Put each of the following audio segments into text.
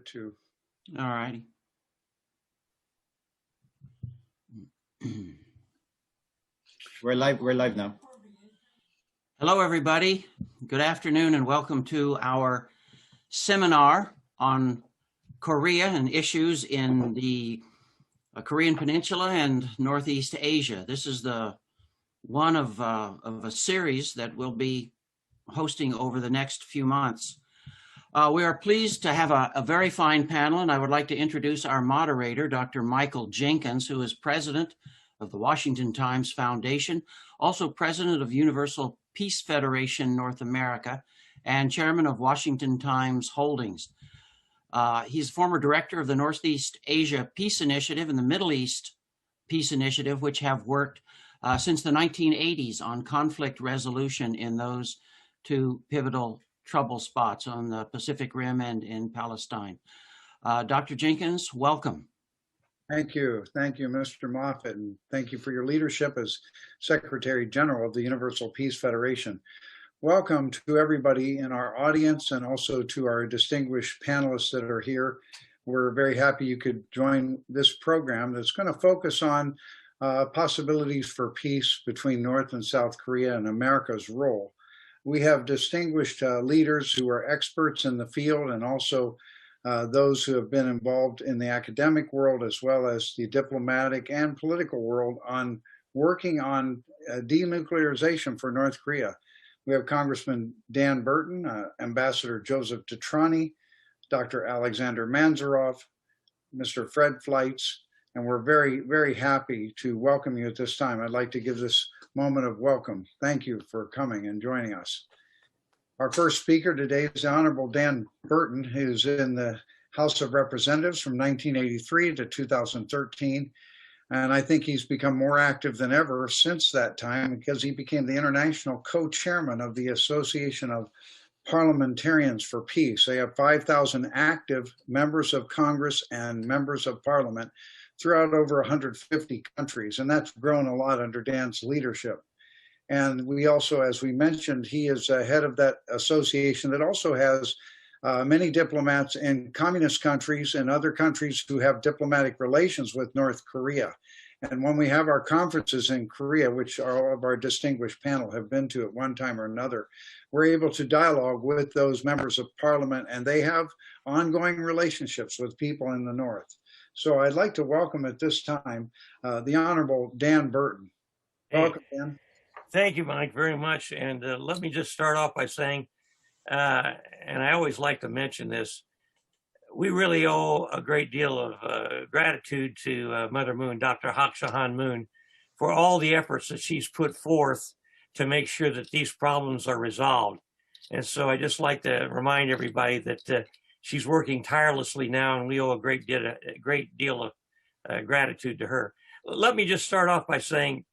too. All righty. We're live now. Hello, everybody. Good afternoon and welcome to our seminar on Korea and issues in the Korean Peninsula and Northeast Asia. This is the one of a series that we'll be hosting over the next few months. We are pleased to have a very fine panel, and I would like to introduce our moderator, Dr. Michael Jenkins, who is president of the Washington Times Foundation, also president of Universal Peace Federation North America, and chairman of Washington Times Holdings. He's former director of the Northeast Asia Peace Initiative and the Middle East Peace Initiative, which have worked since the 1980s on conflict resolution in those two pivotal trouble spots on the Pacific Rim and in Palestine. Dr. Jenkins, welcome. Thank you, Mr. Moffat, and thank you for your leadership as Secretary General of the Universal Peace Federation. Welcome to everybody in our audience and also to our distinguished panelists that are here. We're very happy you could join this program that's going to focus on possibilities for peace between North and South Korea and America's role. We have distinguished leaders who are experts in the field and also those who have been involved in the academic world as well as the diplomatic and political world on working on denuclearization for North Korea. We have Congressman Dan Burton, Ambassador Joseph Detrani, Dr. Alexander Manzarov, Mr. Fred Fleitz, and we're very, very happy to welcome you at this time. I'd like to give this moment of welcome. Thank you for coming and joining us. Our first speaker today is the Honorable Dan Burton, who's in the House of Representatives from 1983 to 2013. And I think he's become more active than ever since that time because he became the international co-chairman of the Association of Parliamentarians for Peace. They have 5,000 active members of Congress and members of Parliament throughout over 150 countries. And that's grown a lot under Dan's leadership. And we also, as we mentioned, he is head of that association that also has many diplomats in communist countries and other countries who have diplomatic relations with North Korea. And when we have our conferences in Korea, which all of our distinguished panel have been to at one time or another, we're able to dialogue with those members of parliament, and they have ongoing relationships with people in the North. So I'd like to welcome at this time the Honorable Dan Burton. Welcome, Dan. Thank you, Mike, very much. And let me just start off by saying, and I always like to mention this, we really owe a great deal of gratitude to Mother Moon, Dr. Hak Ja-han Moon, for all the efforts that she's put forth to make sure that these problems are resolved. And so I just like to remind everybody that she's working tirelessly now, and we owe a great deal of gratitude to her. Let me just start off by saying,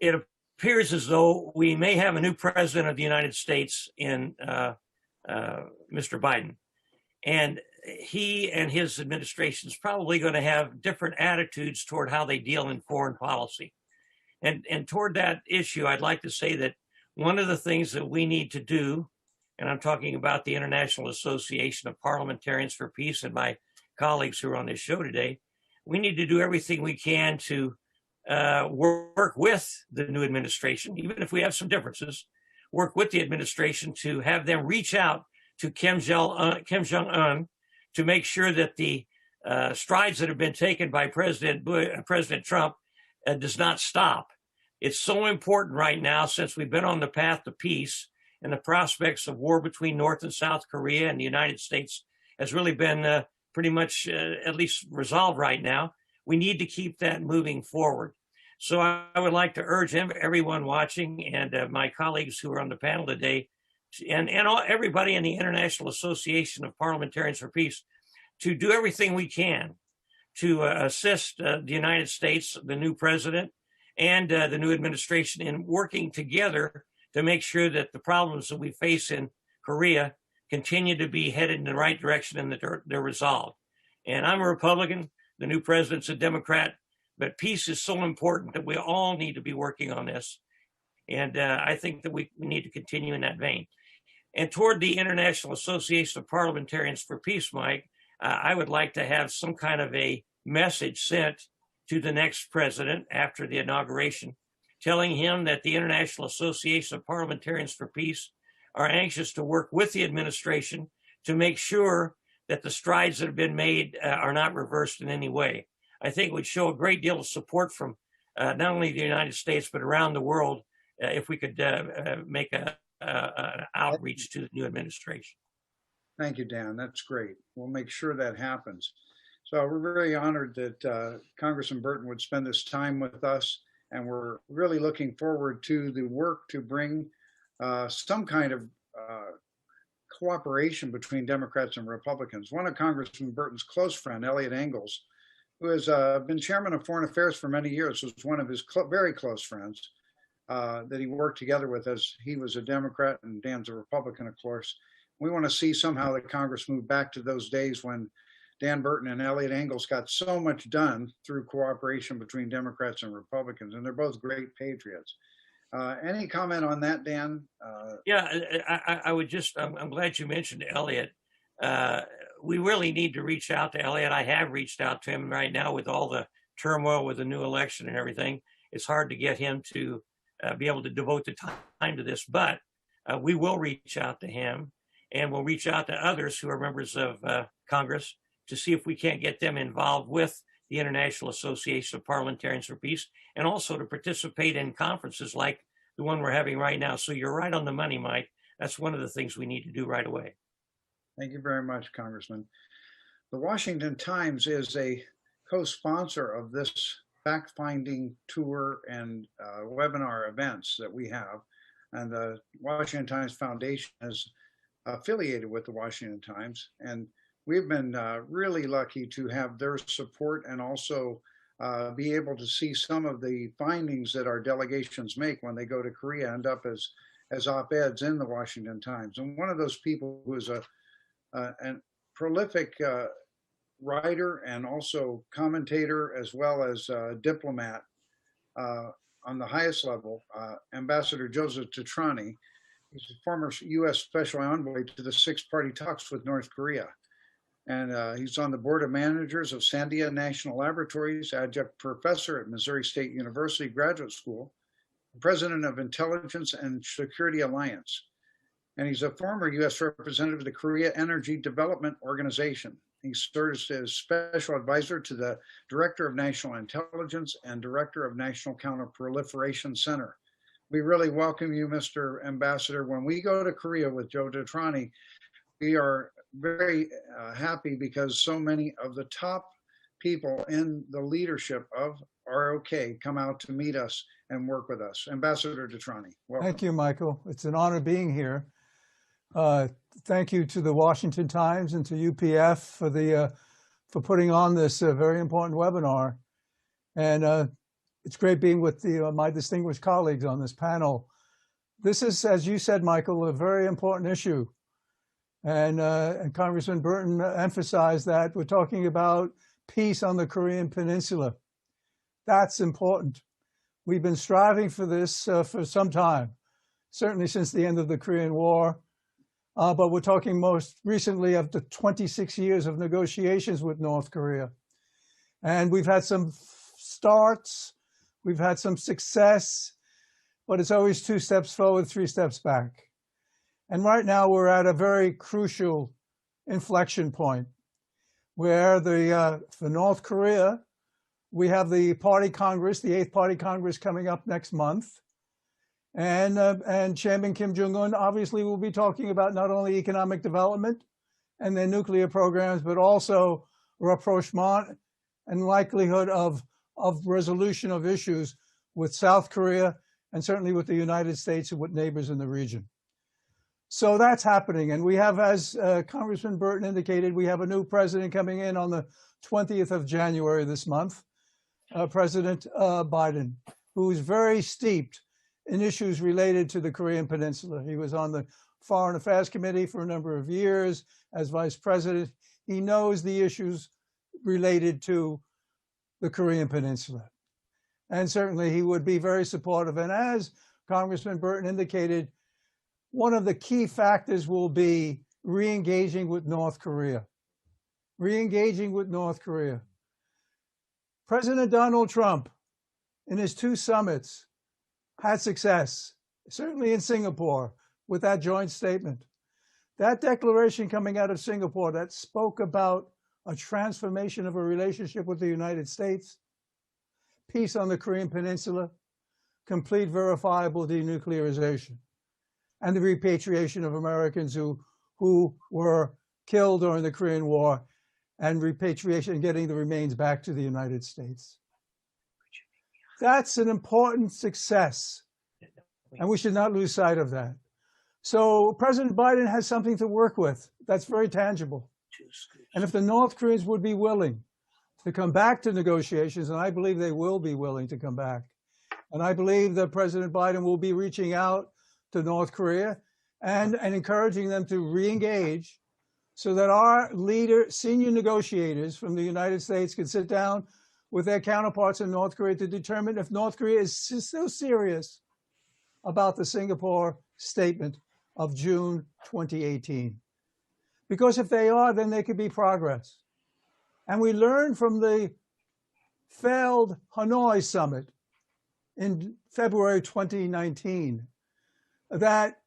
it appears as though we may have a new president of the United States in Mr. Biden. And he and his administration is probably going to have different attitudes toward how they deal in foreign policy. And toward that issue, I'd like to say that one of the things that we need to do, and I'm talking about the International Association of Parliamentarians for Peace and my colleagues who are on this show today, we need to do everything we can to work with the new administration, even if we have some differences, work with the administration to have them reach out to Kim Jong-un to make sure that the strides that have been taken by President Trump does not stop. It's so important right now, since we've been on the path to peace and the prospects of war between North and South Korea and the United States has really been pretty much at least resolved right now. We need to keep that moving forward. So I would like to urge everyone watching and my colleagues who are on the panel today and everybody in the International Association of Parliamentarians for Peace to do everything we can to assist the United States, the new president, and the new administration in working together to make sure that the problems that we face in Korea continue to be headed in the right direction and that they're resolved. And I'm a Republican, the new president's a Democrat, but peace is so important that we all need to be working on this. And I think that we need to continue in that vein. And toward the International Association of Parliamentarians for Peace, Mike, I would like to have some kind of a message sent to the next president after the inauguration, telling him that the International Association of Parliamentarians for Peace are anxious to work with the administration to make sure that the strides that have been made are not reversed in any way. I think it would show a great deal of support from not only the United States, but around the world if we could make an outreach to the new administration. Thank you, Dan. That's great. We'll make sure that happens. So we're very honored that Congressman Burton would spend this time with us, and we're really looking forward to the work to bring some kind of cooperation between Democrats and Republicans. One of Congressman Burton's close friend, Eliot Engels, who has been chairman of Foreign Affairs for many years, was one of his very close friends that he worked together with as he was a Democrat and Dan's a Republican, of course. We want to see somehow that Congress move back to those days when Dan Burton and Eliot Engels got so much done through cooperation between Democrats and Republicans, and they're both great patriots. Any comment on that, Dan? Yeah, I would just, I'm glad you mentioned Eliot. We really need to reach out to Eliot. I have reached out to him right now with all the turmoil with the new election and everything. It's hard to get him to be able to devote the time to this, but we will reach out to him, and we'll reach out to others who are members of Congress to see if we can't get them involved with the International Association of Parliamentarians for Peace, and also to participate in conferences like the one we're having right now. So you're right on the money, Mike. That's one of the things we need to do right away. Thank you very much, Congressman. The Washington Times is a co-sponsor of this fact-finding tour and webinar events that we have. And the Washington Times Foundation is affiliated with the Washington Times. And we've been really lucky to have their support and also be able to see some of the findings that our delegations make when they go to Korea end up as op-eds in the Washington Times. And one of those people who is a prolific writer and also commentator, as well as diplomat on the highest level, Ambassador Joseph Tetrani. He's a former U.S. Special Envoy to the six-party talks with North Korea. And he's on the board of managers of Sandia National Laboratories, adjunct professor at Missouri State University Graduate School, president of Intelligence and Security Alliance. And he's a former U.S. representative of the Korea Energy Development Organization. He serves as special advisor to the Director of National Intelligence and Director of National Counterproliferation Center. We really welcome you, Mr. Ambassador. When we go to Korea with Joe Tetrani, we are very happy because so many of the top people in the leadership of ROK come out to meet us and work with us. Ambassador Tetrani, welcome. Thank you, Michael. It's an honor being here. Thank you to the Washington Times and to UPF for putting on this very important webinar. And it's great being with my distinguished colleagues on this panel. This is, as you said, Michael, a very important issue. And Congressman Burton emphasized that we're talking about peace on the Korean Peninsula. That's important. We've been striving for this for some time, certainly since the end of the Korean War. But we're talking most recently of the 26 years of negotiations with North Korea. And we've had some starts, we've had some success, but it's always 2 steps forward, 3 steps back. And right now we're at a very crucial inflection point where for North Korea, we have the Party Congress, the 8th Party Congress coming up next month. And Chairman Kim Jong-un obviously will be talking about not only economic development and their nuclear programs, but also rapprochement and likelihood of resolution of issues with South Korea and certainly with the United States and with neighbors in the region. So that's happening. And we have, as Congressman Burton indicated, we have a new president coming in on the 20th of January this month, President Biden, who is very steeped in issues related to the Korean Peninsula. He was on the Foreign Affairs Committee for a number of years as vice president. He knows the issues related to the Korean Peninsula. And certainly he would be very supportive. And as Congressman Burton indicated, one of the key factors will be re-engaging with North Korea. Re-engaging with North Korea. President Donald Trump, in his 2 summits, had success, certainly in Singapore, with that joint statement. That declaration coming out of Singapore that spoke about a transformation of a relationship with the United States, peace on the Korean Peninsula, complete verifiable denuclearization, and the repatriation of Americans who were killed during the Korean War, and repatriation, getting the remains back to the United States. That's an important success, and we should not lose sight of that. So President Biden has something to work with that's very tangible. And if the North Koreans would be willing to come back to negotiations, and I believe they will be willing to come back, and I believe that President Biden will be reaching out to North Korea and encouraging them to re-engage so that our senior negotiators from the United States can sit down with their counterparts in North Korea to determine if North Korea is so serious about the Singapore statement of June 2018. Because if they are, then there could be progress. And we learned from the failed Hanoi summit in February 2019 that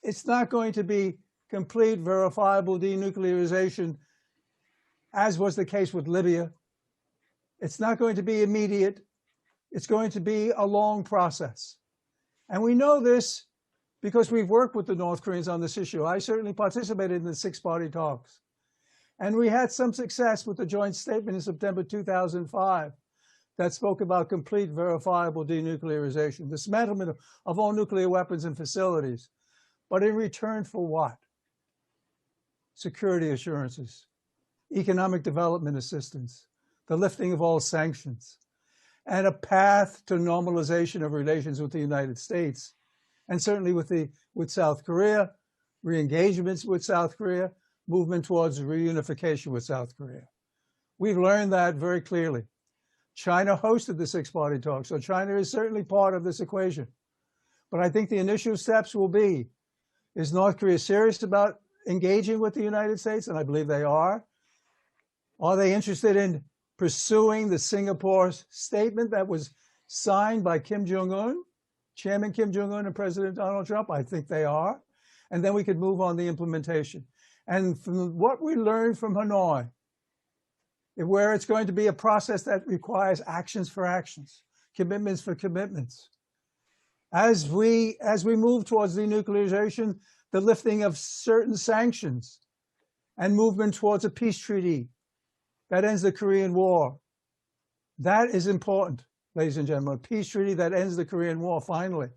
it's not going to be complete verifiable denuclearization, as was the case with Libya. It's not going to be immediate. It's going to be a long process. And we know this because we've worked with the North Koreans on this issue. I certainly participated in the 6-party talks. And we had some success with the joint statement in September 2005 that spoke about complete verifiable denuclearization, dismantlement of all nuclear weapons and facilities. But in return for what? Security assurances, economic development assistance, the lifting of all sanctions, and a path to normalization of relations with the United States, and certainly with South Korea, re-engagements with South Korea, movement towards reunification with South Korea. We've learned that very clearly. China hosted the 6-party talks, so China is certainly part of this equation. But I think the initial steps will be, is North Korea serious about engaging with the United States? And I believe they are. Are they interested in pursuing the Singapore statement that was signed by Kim Jong-un, Chairman Kim Jong-un and President Donald Trump? I think they are. And then we could move on the implementation. And from what we learned from Hanoi, where it's going to be a process that requires actions for actions, commitments for commitments. As we move towards denuclearization, the lifting of certain sanctions and movement towards a peace treaty that ends the Korean War. That is important, ladies and gentlemen, a peace treaty that ends the Korean War finally.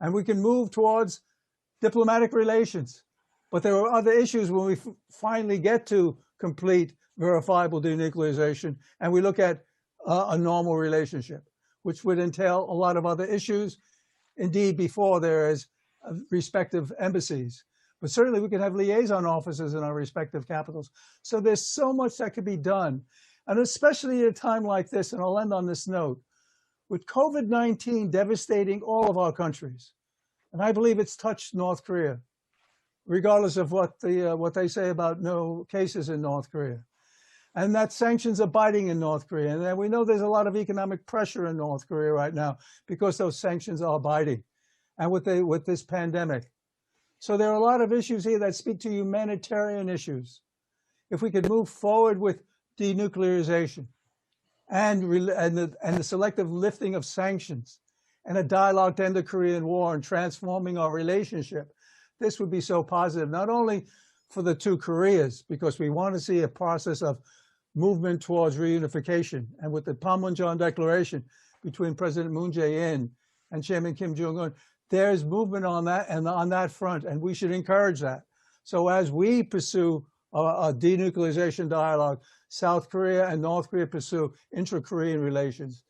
And we can move towards diplomatic relations. But there are other issues when we finally get to complete verifiable denuclearization and we look at a normal relationship, which would entail a lot of other issues. Indeed, before there is respective embassies, but certainly we can have liaison offices in our respective capitals. So there's so much that could be done. And especially at a time like this, and I'll end on this note, with COVID-19 devastating all of our countries, and I believe it's touched North Korea, regardless of what they say about no cases in North Korea. And that sanctions are biting in North Korea. And we know there's a lot of economic pressure in North Korea right now because those sanctions are biting and with this pandemic. So there are a lot of issues here that speak to humanitarian issues. If we could move forward with denuclearization and the selective lifting of sanctions and a dialogue to end the Korean War and transforming our relationship, this would be so positive, not only for the 2 Koreas, because we want to see a process of movement towards reunification. And with the Panmunjom Declaration between President Moon Jae-in and Chairman Kim Jong-un, there's movement on that and on that front, and we should encourage that. So as we pursue a denuclearization dialogue, South Korea and North Korea pursue intra-Korean relations,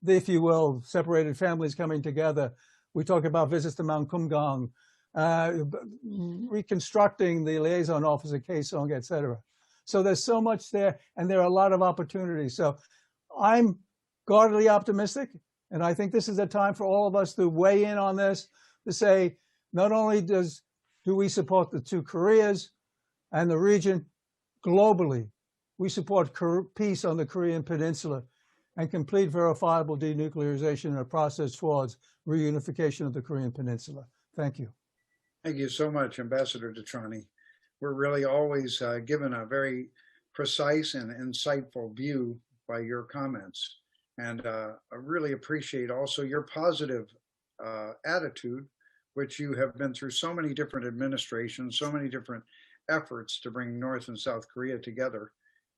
if you will, separated families coming together. We talk about visits to Mount Kumgang, reconstructing the liaison office at Kaesong, et cetera. So there's so much there, and there are a lot of opportunities. So I'm guardedly optimistic, and I think this is a time for all of us to weigh in on this, to say, not only does do we support the two Koreas and the region globally. We support peace on the Korean Peninsula and complete verifiable denuclearization in a process towards reunification of the Korean Peninsula. Thank you. Thank you so much, Ambassador Detrani. We're really always given a very precise and insightful view by your comments. And I really appreciate also your positive attitude, which you have been through so many different administrations, so many different efforts to bring North and South Korea together.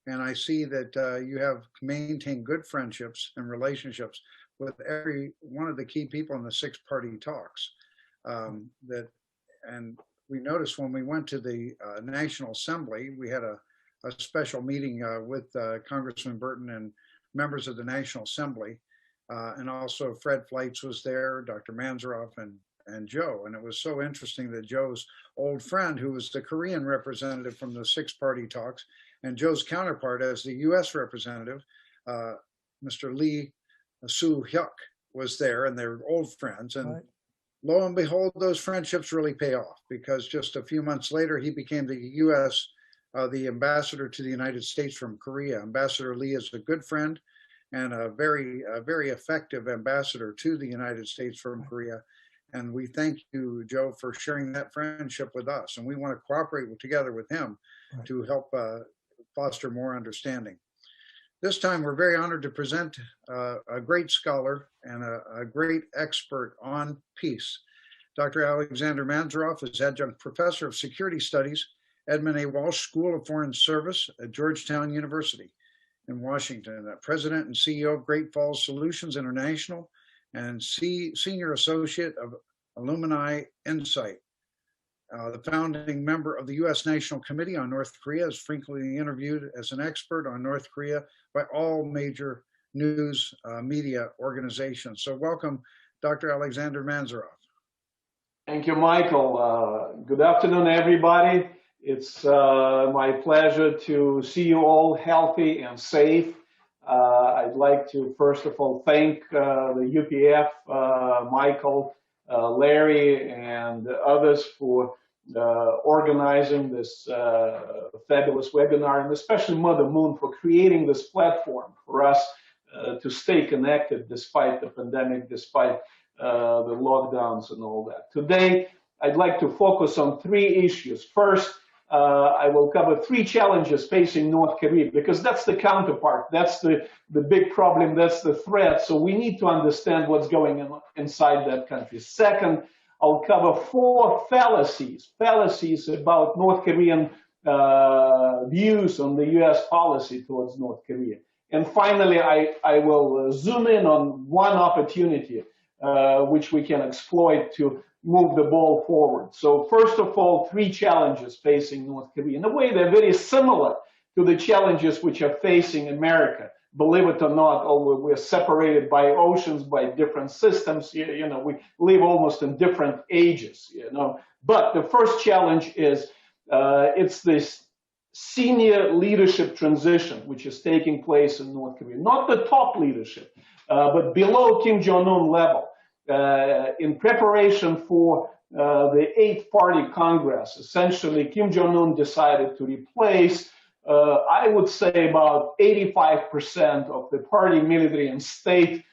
And I see that you have maintained good friendships and relationships with every one of the key people in the six-party talks. And we noticed when we went to the National Assembly, we had a special meeting with Congressman Burton and members of the National Assembly. And also Fred Fleitz was there, Dr. Manzarov and Joe. And it was so interesting that Joe's old friend, who was the Korean representative from the six-party talks, and Joe's counterpart as the US representative, Mr. Lee Soo-hyuk, was there, and they're old friends. And Right. Lo and behold, those friendships really pay off, because just a few months later, he became the US, the ambassador to the United States from Korea. Ambassador Lee is a good friend and a very effective ambassador to the United States from Korea. And we thank you, Joe, for sharing that friendship with us. And we want to cooperate together with him Right. to help foster more understanding. This time, we're very honored to present a great scholar and a great expert on peace. Dr. Alexander Manzarov is adjunct professor of security studies, Edmund A. Walsh School of Foreign Service at Georgetown University in Washington, president and CEO of Great Falls Solutions International, and senior associate of Alumni Insight. The founding member of the U.S. National Committee on North Korea, is frequently interviewed as an expert on North Korea by all major news media organizations. So welcome, Dr. Alexander Manzarov. Thank you, Michael. Good afternoon, everybody. It's my pleasure to see you all healthy and safe. I'd like to, first of all, thank the UPF, Michael, Larry, and others for organizing this fabulous webinar, and especially Mother Moon for creating this platform for us to stay connected despite the pandemic, despite the lockdowns and all that. Today, I'd like to focus on three issues. First, I will cover three challenges facing North Korea, because that's the counterpart, that's the big problem, that's the threat. So we need to understand what's going on inside that country. Second, I'll cover four fallacies about North Korean views on the US policy towards North Korea. And finally, I will zoom in on one opportunity which we can exploit to move the ball forward. So first of all, three challenges facing North Korea. In a way, they're very similar to the challenges which are facing America. Believe it or not, although we're separated by oceans, by different systems, you know, we live almost in different ages, you know. But the first challenge is it's this senior leadership transition which is taking place in North Korea. Not the top leadership, but below Kim Jong-un level. In preparation for the 8th Party Congress, essentially Kim Jong-un decided to replace, I would say, about 85% of the party, military, and state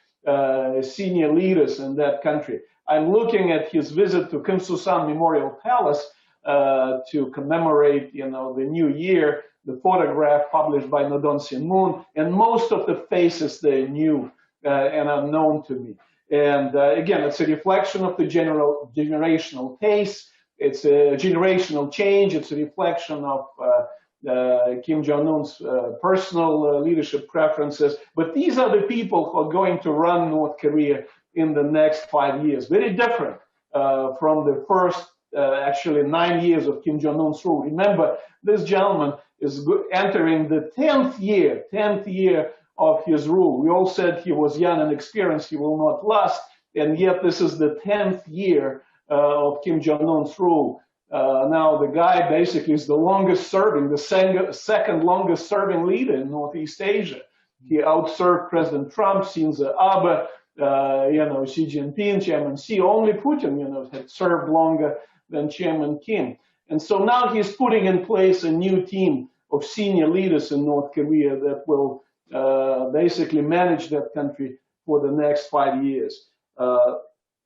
senior leaders in that country. I'm looking at his visit to Kim Il-sung Memorial Palace to commemorate, you know, the new year, the photograph published by Nodon Sinmun, and most of the faces they knew and are known to me. And again, it's a reflection of the generational pace. It's a generational change. It's a reflection of Kim Jong-un's personal leadership preferences. But these are the people who are going to run North Korea in the next 5 years. Very different from the first, actually, 9 years of Kim Jong-un's rule. Remember, this gentleman is entering the 10th year of his rule. We all said he was young and experienced, he will not last, and yet this is the 10th year of Kim Jong-un's rule. Now the guy basically is the longest serving, the second longest serving leader in Northeast Asia. He outserved President Trump, Shinzo Abe, you know, Xi Jinping, Chairman Xi. Only Putin, you know, had served longer than Chairman Kim. And so now he's putting in place a new team of senior leaders in North Korea that will basically manage that country for the next 5 years.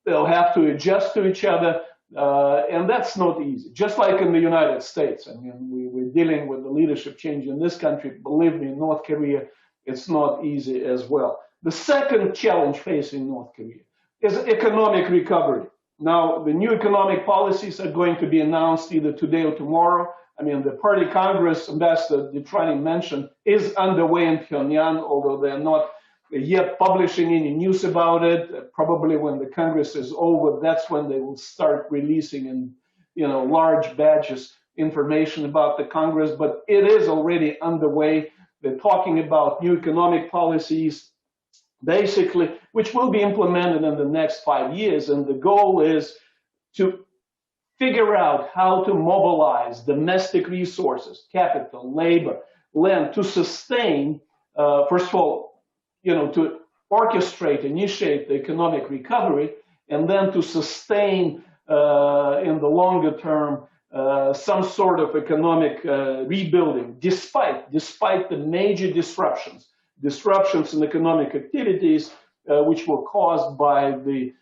They'll have to adjust to each other, and that's not easy. Just like in the United States, I mean, we're dealing with the leadership change in this country. Believe me, in North Korea, it's not easy as well. The second challenge facing North Korea is economic recovery. Now, the new economic policies are going to be announced either today or tomorrow. I mean, the Party Congress, Ambassador Detrani mentioned, is underway in Pyongyang, although they're not yet publishing any news about it. Probably when the Congress is over, that's when they will start releasing in, large batches information about the Congress. But it is already underway. They're talking about new economic policies, basically, which will be implemented in the next 5 years. And the goal is to figure out how to mobilize domestic resources, capital, labor, land, to sustain, first of all, to orchestrate, initiate the economic recovery, and then to sustain in the longer term some sort of economic rebuilding, despite the major disruptions in economic activities which were caused by the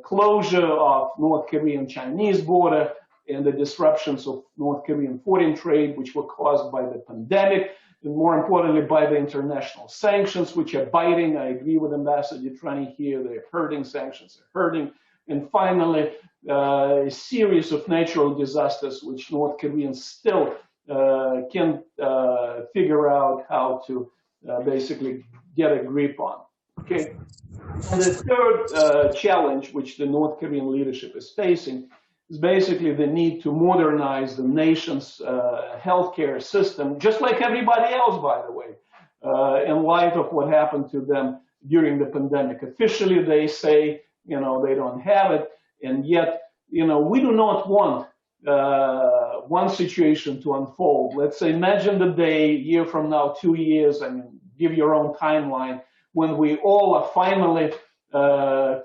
closure of North Korean-Chinese border and the disruptions of North Korean foreign trade, which were caused by the pandemic, and more importantly, by the international sanctions, which are biting. I agree with Ambassador Detrani here. They're hurting, sanctions are hurting. And finally, a series of natural disasters, which North Koreans still can't figure out how to basically get a grip on. Okay. And the third challenge, which the North Korean leadership is facing, is basically the need to modernize the nation's healthcare system, just like everybody else, by the way, in light of what happened to them during the pandemic. Officially, they say, they don't have it, and yet, we do not want one situation to unfold. Let's say, imagine the day, a year from now, 2 years, give your own timeline, when we all are finally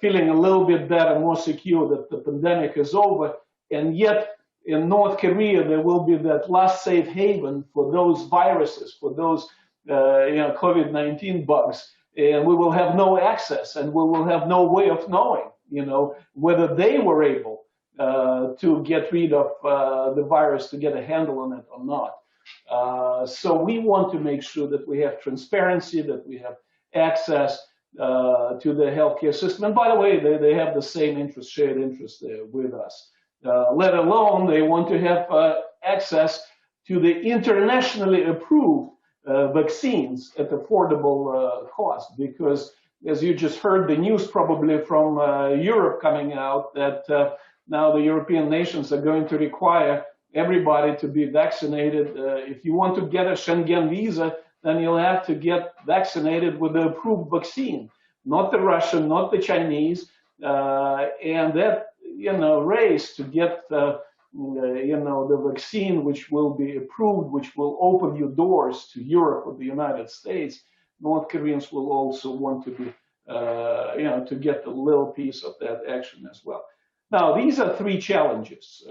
feeling a little bit better, more secure that the pandemic is over, and yet in North Korea there will be that last safe haven for those viruses, for those COVID-19 bugs, and we will have no access, and we will have no way of knowing, whether they were able to get rid of the virus, to get a handle on it or not. So we want to make sure that we have transparency, that we have access to the healthcare system. And by the way, they have the same interest, shared interest there with us. Let alone they want to have access to the internationally approved vaccines at affordable cost. Because as you just heard the news probably from Europe coming out, that now the European nations are going to require everybody to be vaccinated. If you want to get a Schengen visa, then you'll have to get vaccinated with the approved vaccine, not the Russian, not the Chinese, and that race to get the vaccine which will be approved, which will open your doors to Europe or the United States. North Koreans will also want to be, to get a little piece of that action as well. Now, these are three challenges: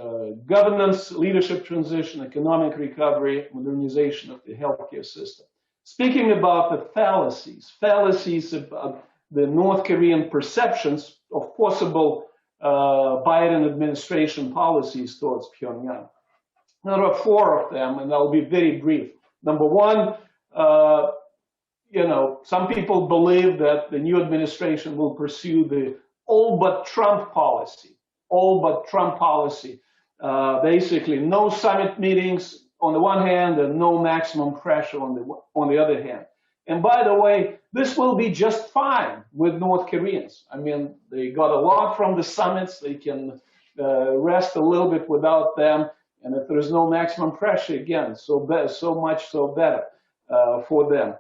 governance, leadership transition, economic recovery, modernization of the healthcare system. Speaking about the fallacies about the North Korean perceptions of possible Biden administration policies towards Pyongyang. There are 4 of them, and I'll be very brief. Number one, some people believe that the new administration will pursue the all but Trump policy. All but Trump policy. Basically, no summit meetings on the one hand, and no maximum pressure on the other hand. And by the way, this will be just fine with North Koreans. They got a lot from the summits. They can rest a little bit without them. And if there is no maximum pressure, again, so much so better for them.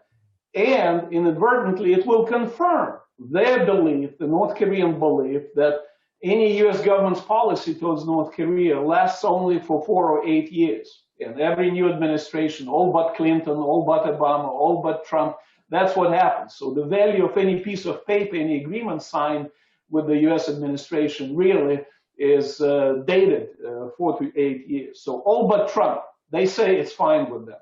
And inadvertently, it will confirm their belief, the North Korean belief, that any U.S. government's policy towards North Korea lasts only for 4 or 8 years. And every new administration, all but Clinton, all but Obama, all but Trump, that's what happens. So the value of any piece of paper, any agreement signed with the U.S. administration really is dated 4 to 8 years. So all but Trump, they say it's fine with them.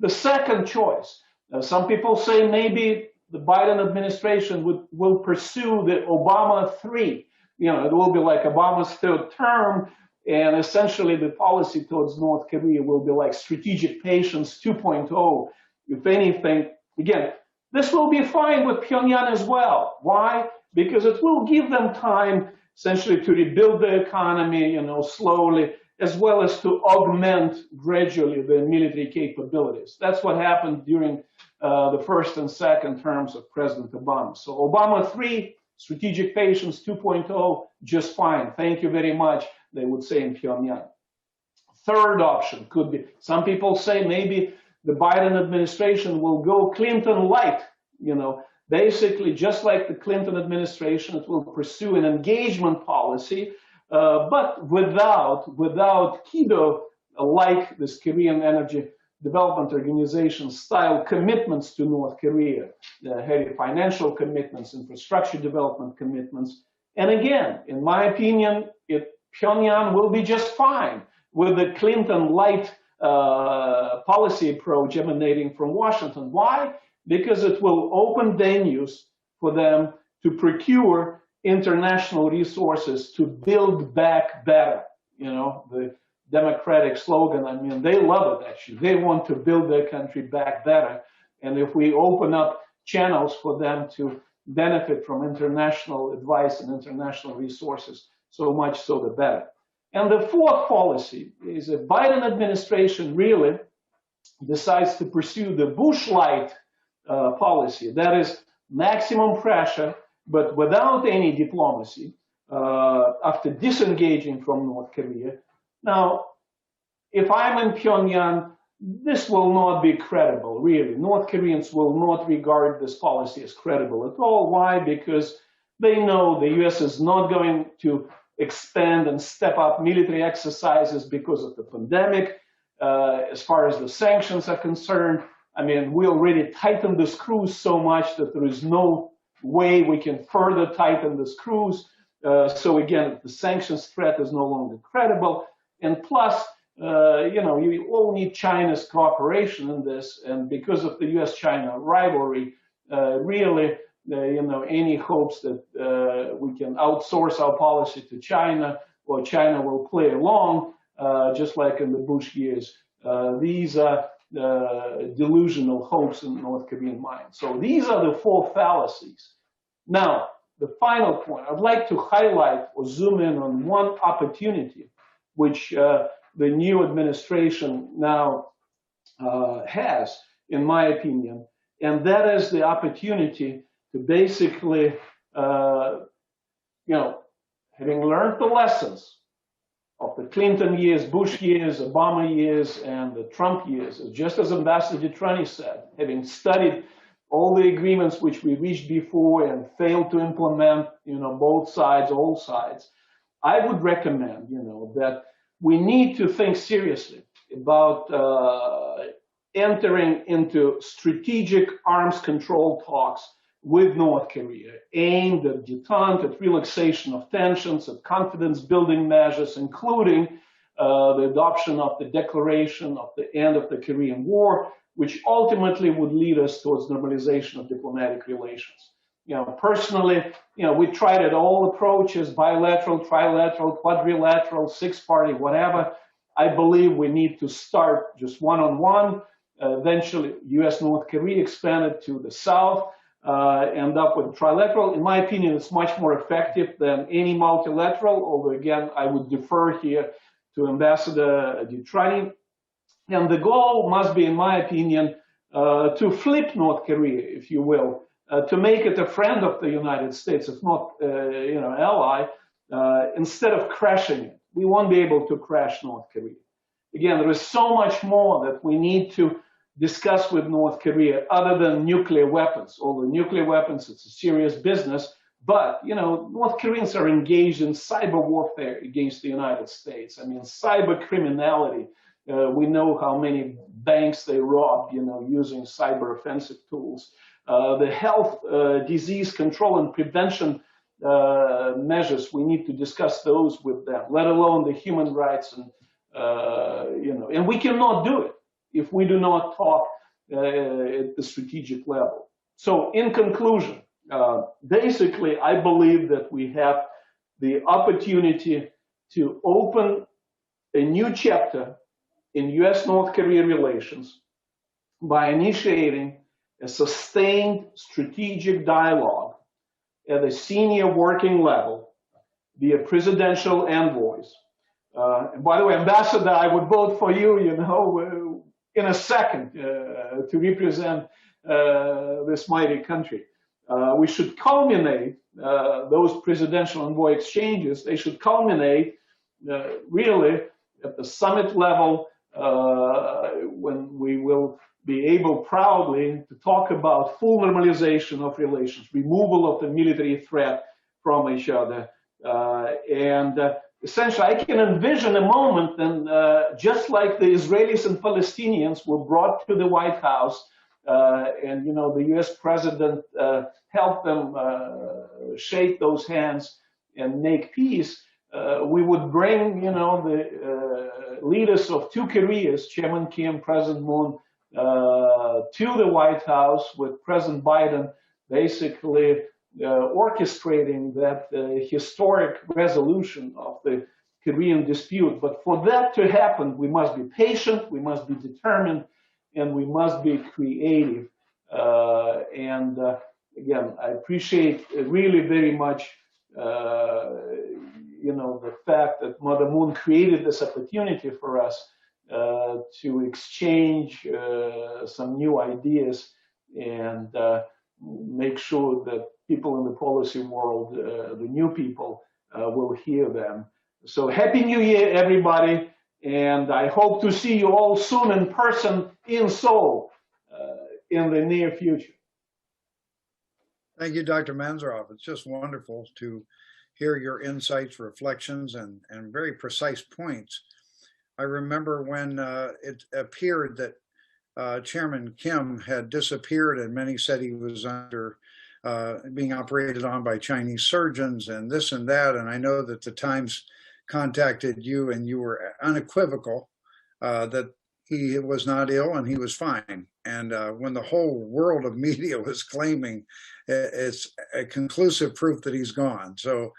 The second choice, some people say maybe the Biden administration will pursue the Obama 3. You know, it will be like Obama's third term, and essentially the policy towards North Korea will be like strategic patience 2.0. If anything, again, this will be fine with Pyongyang as well. Why? Because it will give them time essentially to rebuild the economy, you know, slowly, as well as to augment gradually their military capabilities. That's what happened during the first and second terms of President Obama. So Obama 3, strategic patience 2.0, just fine. Thank you very much, they would say in Pyongyang. Third option could be, some people say maybe the Biden administration will go Clinton light, you know, basically just like the Clinton administration, it will pursue an engagement policy, but without Kido, like this Korean Energy Development Organization style commitments to North Korea, heavy financial commitments, infrastructure development commitments. And again, in my opinion, Pyongyang will be just fine with the Clinton light policy approach emanating from Washington. Why? Because it will open venues for them to procure international resources to build back better. You know, the Democratic slogan, I mean, they love it actually. They want to build their country back better. And if we open up channels for them to benefit from international advice and international resources, so much so the better. And the fourth policy is a Biden administration really decides to pursue the Bush light policy. That is maximum pressure, but without any diplomacy after disengaging from North Korea. Now, if I'm in Pyongyang, this will not be credible, really. North Koreans will not regard this policy as credible at all. Why? Because they know the US is not going to expand and step up military exercises because of the pandemic. As far as the sanctions are concerned, I mean, we already tightened the screws so much that there is no way we can further tighten the screws. So again, the sanctions threat is no longer credible. And plus, you know, you all need China's cooperation in this. And because of the US-China rivalry, really, you know, any hopes that we can outsource our policy to China, or China will play along, just like in the Bush years. These are delusional hopes in North Korean mind. So these are the four fallacies. Now, the final point, I'd like to highlight or zoom in on one opportunity which the new administration now has, in my opinion, and that is the opportunity to basically, you know, having learned the lessons of the Clinton years, Bush years, Obama years, and the Trump years, just as Ambassador Trani said, having studied all the agreements which we reached before and failed to implement, you know, both sides, all sides, I would recommend, you know, that we need to think seriously about entering into strategic arms control talks with North Korea, aimed at detente, at relaxation of tensions, at confidence building measures, including the adoption of the declaration of the end of the Korean War, which ultimately would lead us towards normalization of diplomatic relations. You know, personally, you know, we tried it all approaches, bilateral, trilateral, quadrilateral, six-party, whatever. I believe we need to start just one-on-one. Eventually, US-North Korea expanded to the south, end up with trilateral. In my opinion, it's much more effective than any multilateral, although again, I would defer here to Ambassador Trani. And the goal must be, in my opinion, to flip North Korea, if you will, to make it a friend of the United States, if not, you know, ally, instead of crashing it. We won't be able to crash North Korea. Again, there is so much more that we need to discuss with North Korea other than nuclear weapons. Although nuclear weapons, it's a serious business, but, you know, North Koreans are engaged in cyber warfare against the United States. I mean, cyber criminality. We know how many banks they robbed, you know, using cyber offensive tools. The health, disease control and prevention measures, we need to discuss those with them, let alone the human rights and, and we cannot do it if we do not talk at the strategic level. So in conclusion, basically, I believe that we have the opportunity to open a new chapter in U.S.-North Korea relations by initiating a sustained strategic dialogue at a senior working level via presidential envoys. And by the way, Ambassador, I would vote for you, in a second to represent this mighty country. We should culminate those presidential envoy exchanges. They should culminate really at the summit level when we will be able proudly to talk about full normalization of relations, removal of the military threat from each other. Essentially, I can envision a moment then, just like the Israelis and Palestinians were brought to the White House, and the U.S. president helped them shake those hands and make peace. We would bring, the leaders of two Koreas, Chairman Kim, President Moon, to the White House with President Biden basically orchestrating that historic resolution of the Korean dispute. But for that to happen, we must be patient, we must be determined, and we must be creative. Again, I appreciate really very much, the fact that Mother Moon created this opportunity for us to exchange some new ideas and make sure that people in the policy world, the new people, will hear them. So Happy New Year, everybody, and I hope to see you all soon in person in Seoul in the near future. Thank you, Dr. Manzarov. It's just wonderful to hear your insights, reflections, and very precise points. I remember when it appeared that Chairman Kim had disappeared, and many said he was under being operated on by Chinese surgeons and this and that. And I know that the Times contacted you and you were unequivocal that he was not ill and he was fine. And when the whole world of media was claiming it's a conclusive proof that he's gone. So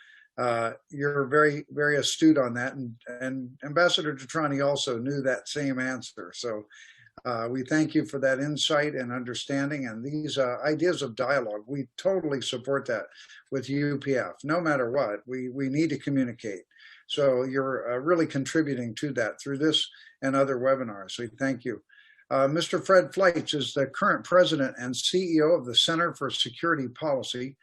you're very, very astute on that. And Ambassador Detrani also knew that same answer. So we thank you for that insight and understanding and these ideas of dialogue. We totally support that with UPF. No matter what, we need to communicate. So you're really contributing to that through this and other webinars. So thank you. Mr. Fred Fleitz is the current president and CEO of the Center for Security Policy.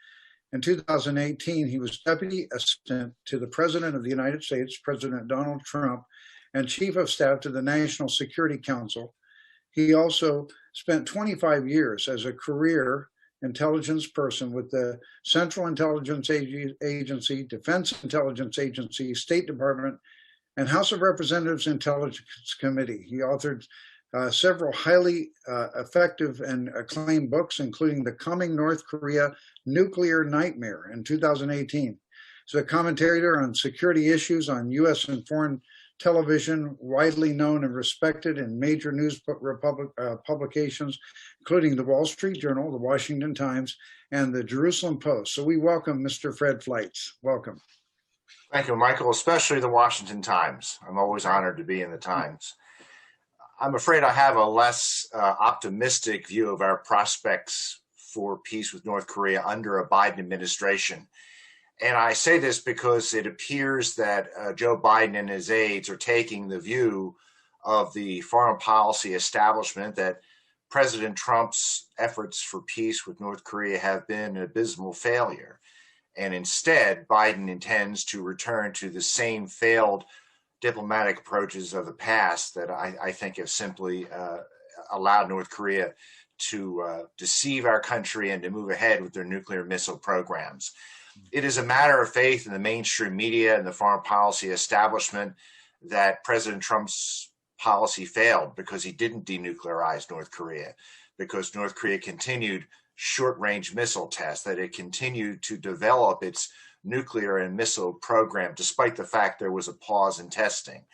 In 2018, he was deputy assistant to the President of the United States, President Donald Trump, and chief of staff to the National Security Council. He also spent 25 years as a career intelligence person with the Central Intelligence Agency, Defense Intelligence Agency, State Department, and House of Representatives Intelligence Committee. He authored several highly effective and acclaimed books, including The Coming North Korea Nuclear Nightmare in 2018. He's a commentator on security issues on U.S. and foreign television, widely known and respected in major news publications, including the Wall Street Journal, the Washington Times, and the Jerusalem Post. So we welcome Mr. Fred Fleitz. Welcome. Thank you, Michael, especially the Washington Times. I'm always honored to be in the Times. I'm afraid I have a less optimistic view of our prospects for peace with North Korea under a Biden administration. And I say this because it appears that Joe Biden and his aides are taking the view of the foreign policy establishment that President Trump's efforts for peace with North Korea have been an abysmal failure. And instead, Biden intends to return to the same failed diplomatic approaches of the past that I think have simply allowed North Korea to deceive our country and to move ahead with their nuclear missile programs. It is a matter of faith in the mainstream media and the foreign policy establishment that President Trump's policy failed because he didn't denuclearize North Korea, because North Korea continued short-range missile tests, that it continued to develop its nuclear and missile program, despite the fact there was a pause in testing.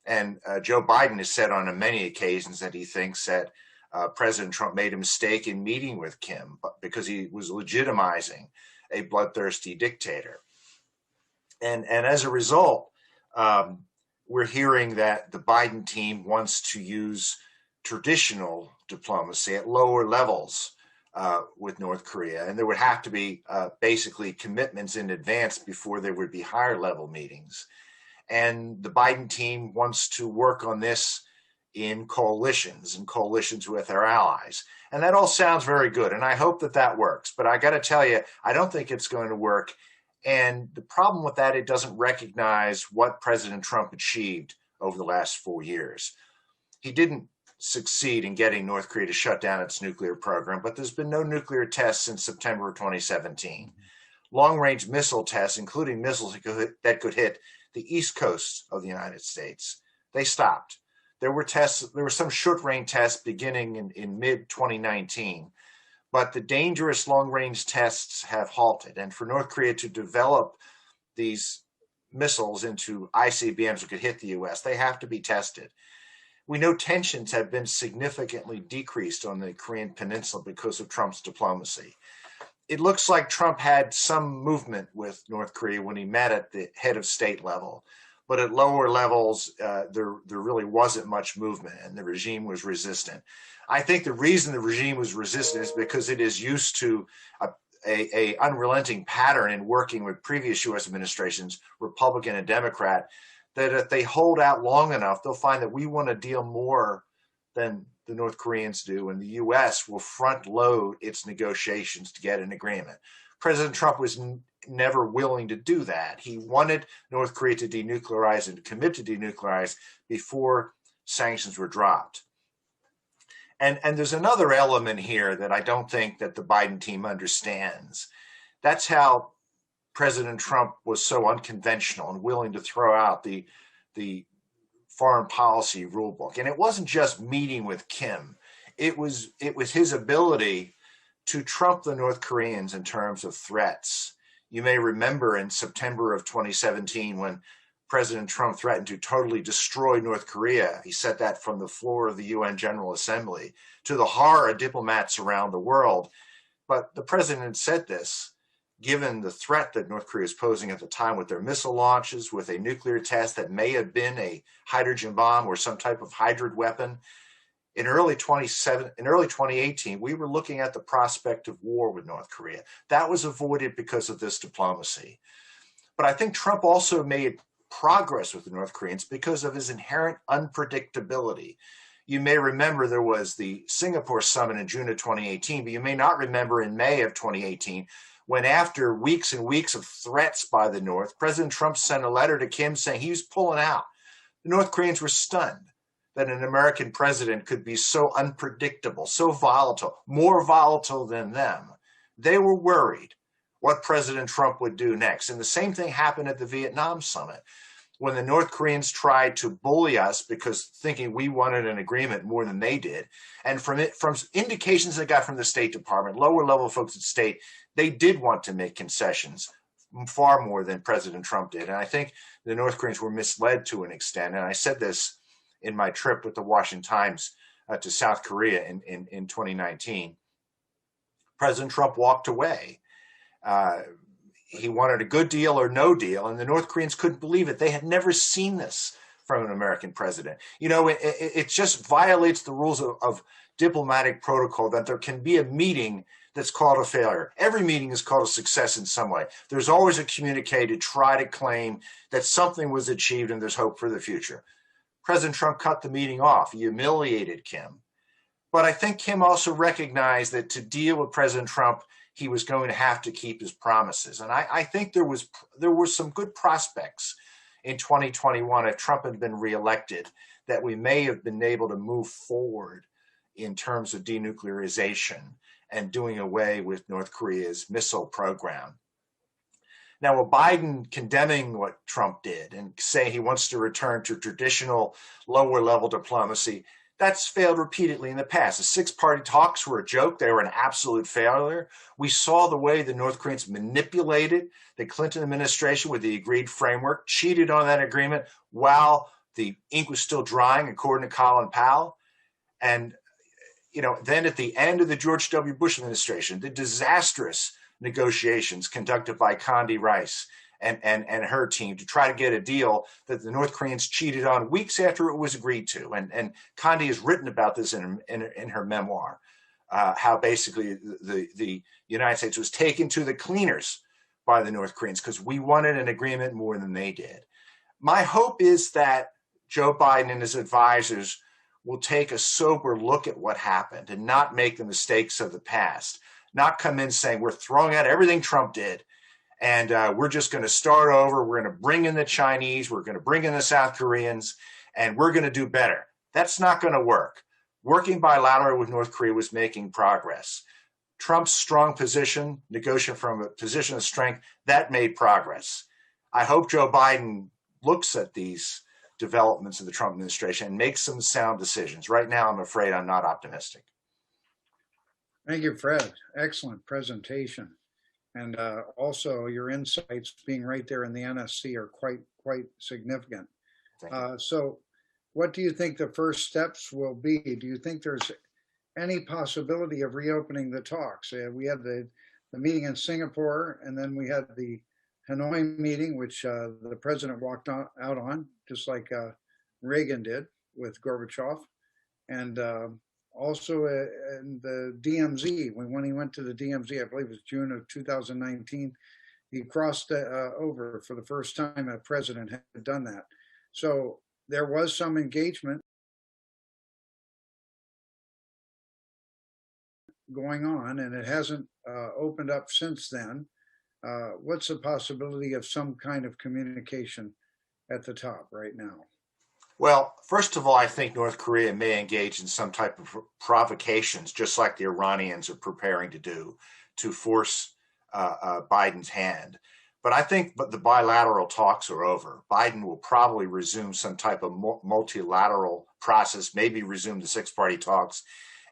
And Joe Biden has said on many occasions that he thinks that President Trump made a mistake in meeting with Kim because he was legitimizing a bloodthirsty dictator. And as a result, we're hearing that the Biden team wants to use traditional diplomacy at lower levels with North Korea. And there would have to be basically commitments in advance before there would be higher level meetings. And the Biden team wants to work on this in coalitions with our allies. And that all sounds very good. And I hope that that works. But I got to tell you, I don't think it's going to work. And the problem with that, it doesn't recognize what President Trump achieved over the last 4 years. He didn't succeed in getting North Korea to shut down its nuclear program, but there's been no nuclear tests since September of 2017. Long-range missile tests, including missiles that could hit the east coast of the United States, they stopped. There were some short-range tests beginning in mid-2019, but the dangerous long-range tests have halted. And for North Korea to develop these missiles into ICBMs that could hit the U.S., they have to be tested. We know tensions have been significantly decreased on the Korean Peninsula because of Trump's diplomacy. It looks like Trump had some movement with North Korea when he met at the head of state level, but at lower levels, there really wasn't much movement, and the regime was resistant. I think the reason the regime was resistant is because it is used to a unrelenting pattern in working with previous U.S. administrations, Republican and Democrat, that if they hold out long enough, they'll find that we want to deal more than the North Koreans do, and the U.S. will front load its negotiations to get an agreement. President Trump was never willing to do that. He wanted North Korea to denuclearize and to commit to denuclearize before sanctions were dropped. And there's another element here that I don't think that the Biden team understands. That's how President Trump was so unconventional and willing to throw out the foreign policy rule book. And it wasn't just meeting with Kim. It was his ability to trump the North Koreans in terms of threats. You may remember in September of 2017 when President Trump threatened to totally destroy North Korea. He said that from the floor of the UN General Assembly to the horror of diplomats around the world. But the president said this, given the threat that North Korea is posing at the time with their missile launches, with a nuclear test that may have been a hydrogen bomb or some type of hybrid weapon. In early 2018, we were looking at the prospect of war with North Korea. That was avoided because of this diplomacy. But I think Trump also made progress with the North Koreans because of his inherent unpredictability. You may remember there was the Singapore summit in June of 2018, but you may not remember in May of 2018, when after weeks and weeks of threats by the North, President Trump sent a letter to Kim saying he was pulling out. The North Koreans were stunned that an American president could be so unpredictable, so volatile, more volatile than them. They were worried what President Trump would do next. And the same thing happened at the Vietnam summit when the North Koreans tried to bully us because thinking we wanted an agreement more than they did. And from indications they got from the State Department, lower level folks at state, they did want to make concessions far more than President Trump did. And I think the North Koreans were misled to an extent. And I said this in my trip with the Washington Times to South Korea in 2019. President Trump walked away. He wanted a good deal or no deal, and the North Koreans couldn't believe it. They had never seen this from an American president. You know, it just violates the rules of diplomatic protocol that there can be a meeting that's called a failure. Every meeting is called a success in some way. There's always a communique to try to claim that something was achieved and there's hope for the future. President Trump cut the meeting off. He humiliated Kim. But I think Kim also recognized that to deal with President Trump, he was going to have to keep his promises. And I think there were some good prospects in 2021 if Trump had been reelected, that we may have been able to move forward in terms of denuclearization and doing away with North Korea's missile program. Now, with Biden condemning what Trump did and saying he wants to return to traditional lower level diplomacy, That's failed repeatedly in the past. The six-party talks were a joke. They were an absolute failure. We saw the way the North Koreans manipulated the Clinton administration with the agreed framework, cheated on that agreement while the ink was still drying, according to Colin Powell. And, you know, then at the end of the George W. Bush administration, the disastrous negotiations conducted by Condi Rice and her team to try to get a deal that the North Koreans cheated on weeks after it was agreed to. And Condi has written about this in her memoir, how basically the United States was taken to the cleaners by the North Koreans because we wanted an agreement more than they did. My hope is that Joe Biden and his advisors will take a sober look at what happened and not make the mistakes of the past, not come in saying we're throwing out everything Trump did and we're just going to start over. We're going to bring in the Chinese. We're going to bring in the South Koreans, and we're going to do better. That's not going to work. Working bilaterally with North Korea was making progress. Trump's strong position, negotiating from a position of strength, that made progress. I hope Joe Biden looks at these developments of the Trump administration and makes some sound decisions. Right now, I'm afraid I'm not optimistic. Thank you, Fred. Excellent presentation. And also your insights being right there in the NSC are quite significant. So what do you think the first steps will be? Do you think there's any possibility of reopening the talks? We had the meeting in Singapore, and then we had the Hanoi meeting, which the president walked out on, just like Reagan did with Gorbachev. And also in the DMZ, when he went to the DMZ, I believe it was June of 2019, he crossed over for the first time a president had done that. So there was some engagement going on, and it hasn't opened up since then. What's the possibility of some kind of communication at the top right now? Well, first of all, I think North Korea may engage in some type of provocations, just like the Iranians are preparing to do, to force Biden's hand. But I think the bilateral talks are over. Biden will probably resume some type of multilateral process, maybe resume the six-party talks.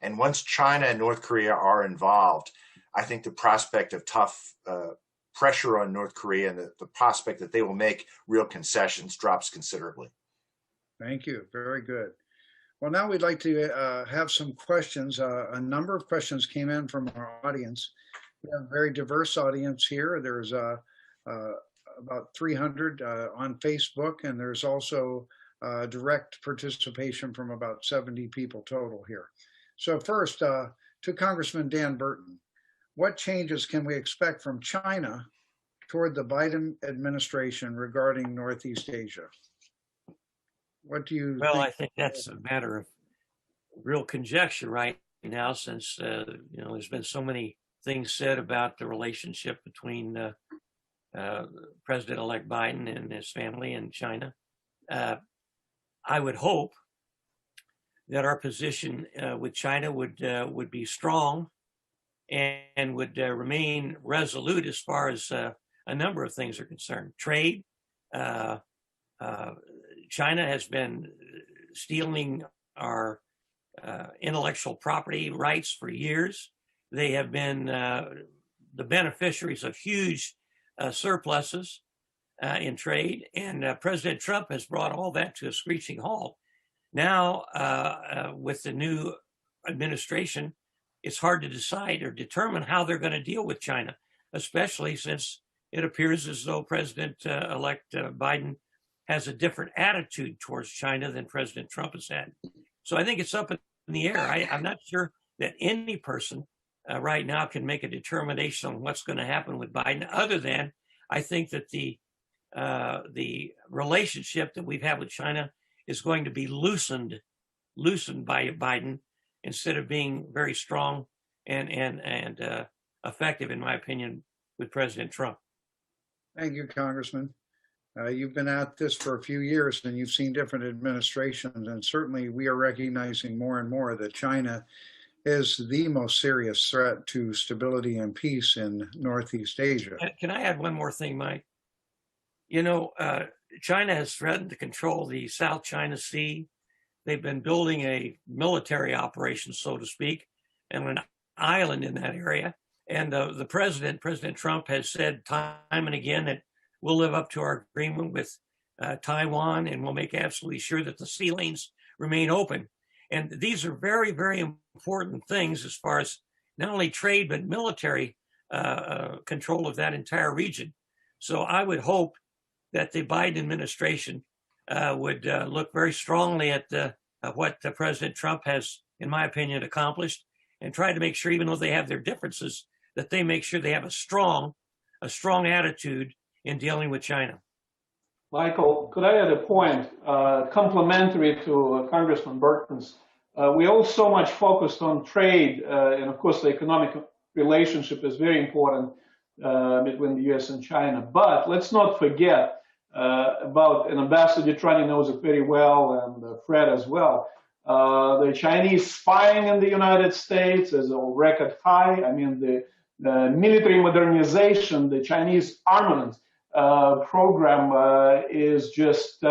And once China and North Korea are involved, I think the prospect of tough pressure on North Korea and the prospect that they will make real concessions drops considerably. Thank you. Very good. Well, now we'd like to have some questions. A number of questions came in from our audience. We have a very diverse audience here. There's about 300 on Facebook, and there's also direct participation from about 70 people total here. So first, to Congressman Dan Burton, what changes can we expect from China toward the Biden administration regarding Northeast Asia? What do you think? I think that's a matter of real conjecture right now, since there's been so many things said about the relationship between President-elect Biden and his family in China. I would hope that our position with China would be strong and would remain resolute as far as a number of things are concerned. Trade. China has been stealing our intellectual property rights for years. They have been the beneficiaries of huge surpluses in trade, and President Trump has brought all that to a screeching halt. Now, with the new administration, it's hard to decide or determine how they're going to deal with China, especially since it appears as though President-elect Biden has a different attitude towards China than President Trump has had. So I think it's up in the air. I'm not sure that any person right now can make a determination on what's going to happen with Biden, other than I think that the relationship that we've had with China is going to be loosened by Biden instead of being very strong and effective, in my opinion, with President Trump. Thank you, Congressman. You've been at this for a few years and you've seen different administrations, and certainly we are recognizing more and more that China is the most serious threat to stability and peace in Northeast Asia. Can I add one more thing, Mike? You know, China has threatened to control the South China Sea, they've been building a military operation, so to speak, and an island in that area. And the President Trump, has said time and again that we'll live up to our agreement with Taiwan, and we'll make absolutely sure that the sea lanes remain open. And these are very, very important things as far as not only trade, but military control of that entire region. So I would hope that the Biden administration would look very strongly at what President Trump has, in my opinion, accomplished, and try to make sure, even though they have their differences, that they make sure they have a strong attitude in dealing with China. Michael, could I add a point complementary to Congressman Burton's? We all so much focused on trade, and of course the economic relationship is very important between the U.S. and China. But let's not forget about, and Ambassador Trani knows it very well, and Fred as well, the Chinese spying in the United States is a record high. I mean, the military modernization, the Chinese armament program is just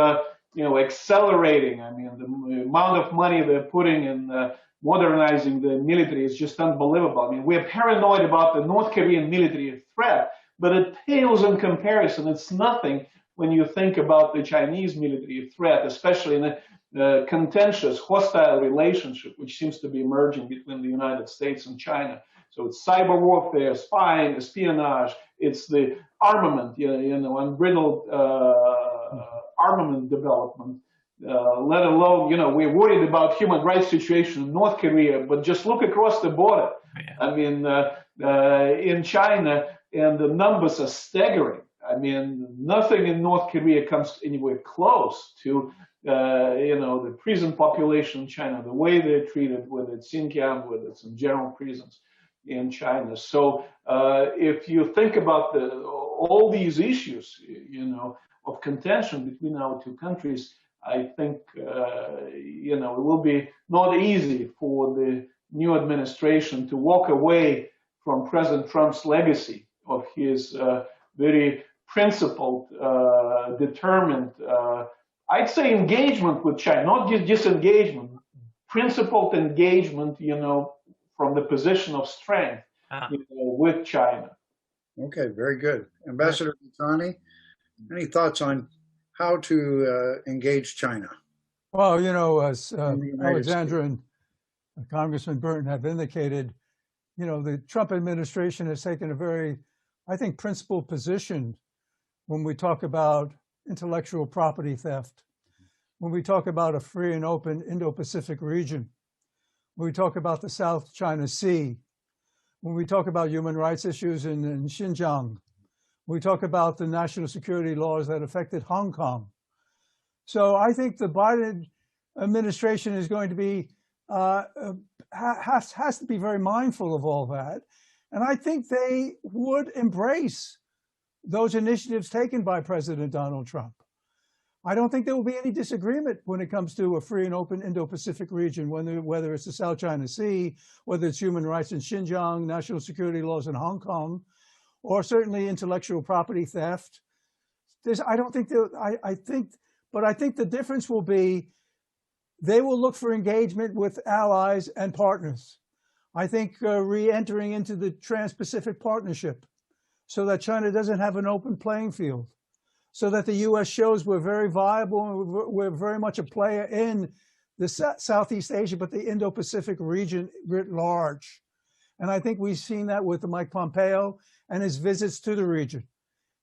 accelerating. I mean, the amount of money they're putting in modernizing the military is just unbelievable. I mean, we're paranoid about the North Korean military threat, but it pales in comparison. It's nothing when you think about the Chinese military threat, especially in the contentious, hostile relationship which seems to be emerging between the United States and China. So it's cyber warfare, spying, espionage. It's the armament, unbridled armament development. Let alone, we're worried about human rights situation in North Korea, but just look across the border. Yeah. I mean, in China, and the numbers are staggering. I mean, nothing in North Korea comes anywhere close to, the prison population in China, the way they're treated, whether it's Xinjiang, whether it's in general prisons in China. So if you think about all these issues, of contention between our two countries, I think, it will be not easy for the new administration to walk away from President Trump's legacy of his very principled, determined, I'd say engagement with China, not just disengagement, principled engagement, from the position of strength with China. Okay, very good. Ambassador Butani, any thoughts on how to engage China? Well, as Alexander States. and Congressman Burton have indicated, the Trump administration has taken a very, I think, principled position when we talk about intellectual property theft, when we talk about a free and open Indo-Pacific region, when we talk about the South China Sea, when we talk about human rights issues in Xinjiang, we talk about the national security laws that affected Hong Kong. So I think the Biden administration is going to be, has to be very mindful of all that. And I think they would embrace those initiatives taken by President Donald Trump. I don't think there will be any disagreement when it comes to a free and open Indo-Pacific region, whether it's the South China Sea, whether it's human rights in Xinjiang, national security laws in Hong Kong, or certainly intellectual property theft. I think the difference will be they will look for engagement with allies and partners. I think re-entering into the Trans-Pacific Partnership so that China doesn't have an open playing field, so that the U.S. shows we're very viable and we're very much a player in the Southeast Asia, but the Indo-Pacific region writ large. And I think we've seen that with Mike Pompeo and his visits to the region.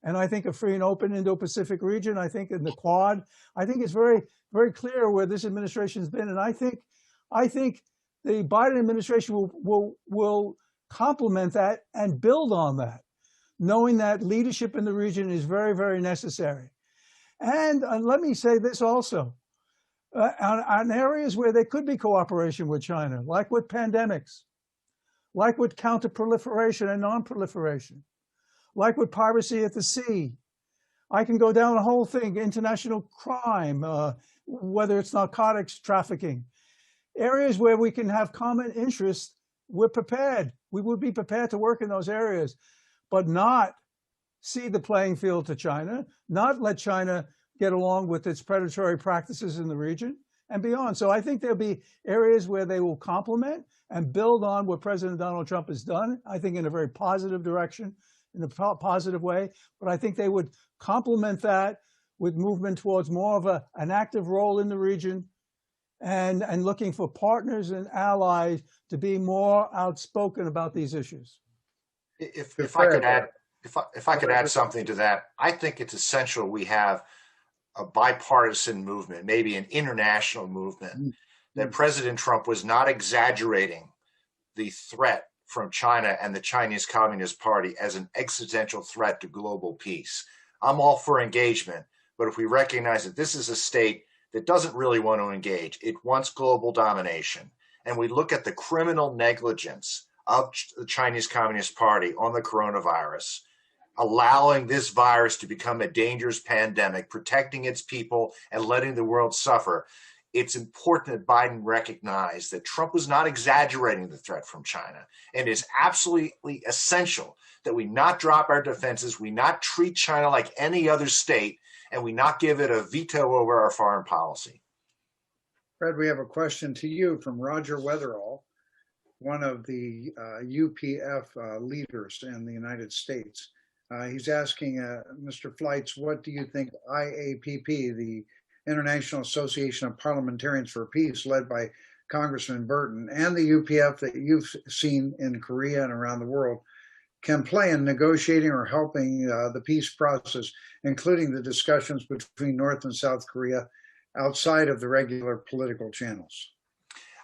And I think a free and open Indo-Pacific region, I think in the Quad, I think it's very, very clear where this administration has been. And I think the Biden administration will complement that and build on that, knowing that leadership in the region is very, very necessary. And let me say this also, on areas where there could be cooperation with China, like with pandemics, like with counter-proliferation and non-proliferation, like with piracy at the sea. I can go down the whole thing, international crime, whether it's narcotics trafficking. Areas where we can have common interests, we're prepared. We would be prepared to work in those areas, but not cede the playing field to China, not let China get along with its predatory practices in the region, and beyond. So I think there'll be areas where they will complement and build on what President Donald Trump has done, I think in a very positive direction, in a positive way. But I think they would complement that with movement towards more of an active role in the region and looking for partners and allies to be more outspoken about these issues. If I could add something to that, I think it's essential we have a bipartisan movement, maybe an international movement, that President Trump was not exaggerating the threat from China and the Chinese Communist Party as an existential threat to global peace. I'm all for engagement, but if we recognize that this is a state that doesn't really want to engage, it wants global domination, and we look at the criminal negligence of the Chinese Communist Party on the coronavirus, allowing this virus to become a dangerous pandemic, protecting its people and letting the world suffer, it's important that Biden recognize that Trump was not exaggerating the threat from China, and it's absolutely essential that we not drop our defenses, we not treat China like any other state, and we not give it a veto over our foreign policy. Fred, we have a question to you from Roger Weatherall, one of the UPF leaders in the United States. He's asking Mr. Fleitz, what do you think IAPP, the International Association of Parliamentarians for Peace, led by Congressman Burton, and the UPF that you've seen in Korea and around the world, can play in negotiating or helping the peace process, including the discussions between North and South Korea outside of the regular political channels?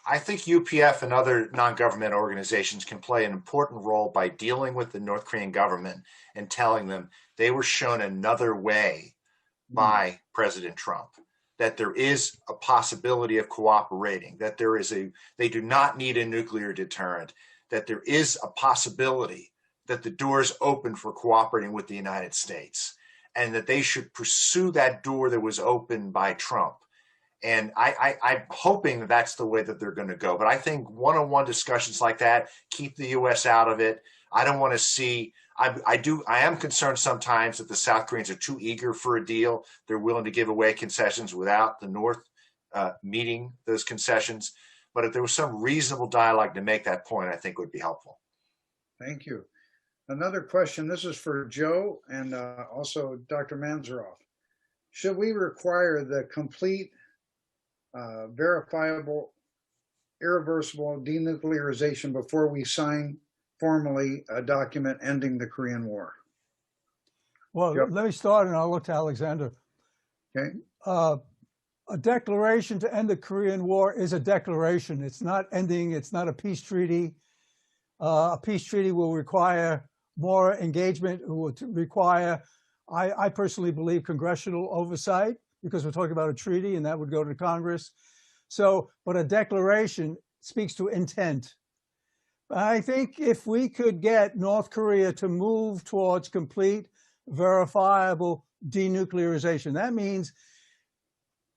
I think UPF and other non-government organizations can play an important role by dealing with the North Korean government and telling them they were shown another way by President Trump, that there is a possibility of cooperating, that they do not need a nuclear deterrent, that there is a possibility that the door is open for cooperating with the United States, and that they should pursue that door that was opened by Trump. And I'm hoping that that's the way that they're going to go. But I think one-on-one discussions like that keep the U.S. out of it. I don't want to see. I am concerned sometimes that the South Koreans are too eager for a deal. They're willing to give away concessions without the North meeting those concessions. But if there was some reasonable dialogue to make that point, I think would be helpful. Thank you. Another question. This is for Joe and also Dr. Manzarov. Should we require the complete, verifiable, irreversible denuclearization before we sign formally a document ending the Korean War? Well, Joe? let me start and I'll look to Alexander. Okay. A declaration to end the Korean War is a declaration. It's not ending. It's not a peace treaty. A peace treaty will require more engagement. It will require, I personally believe, congressional oversight, because we're talking about a treaty and that would go to Congress. So, but a declaration speaks to intent. I think if we could get North Korea to move towards complete, verifiable denuclearization, that means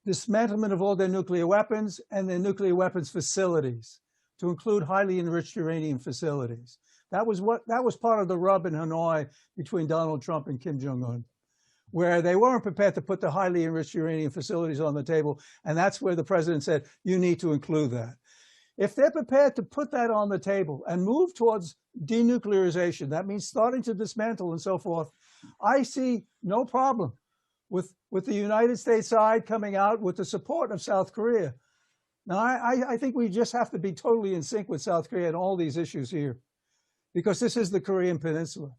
dismantlement of all their nuclear weapons and their nuclear weapons facilities, to include highly enriched uranium facilities. That was part of the rub in Hanoi between Donald Trump and Kim Jong-un, where they weren't prepared to put the highly enriched uranium facilities on the table. And that's where the president said, you need to include that. If they're prepared to put that on the table and move towards denuclearization, that means starting to dismantle and so forth, I see no problem with the United States side coming out with the support of South Korea. Now, I think we just have to be totally in sync with South Korea and all these issues here, because this is the Korean Peninsula.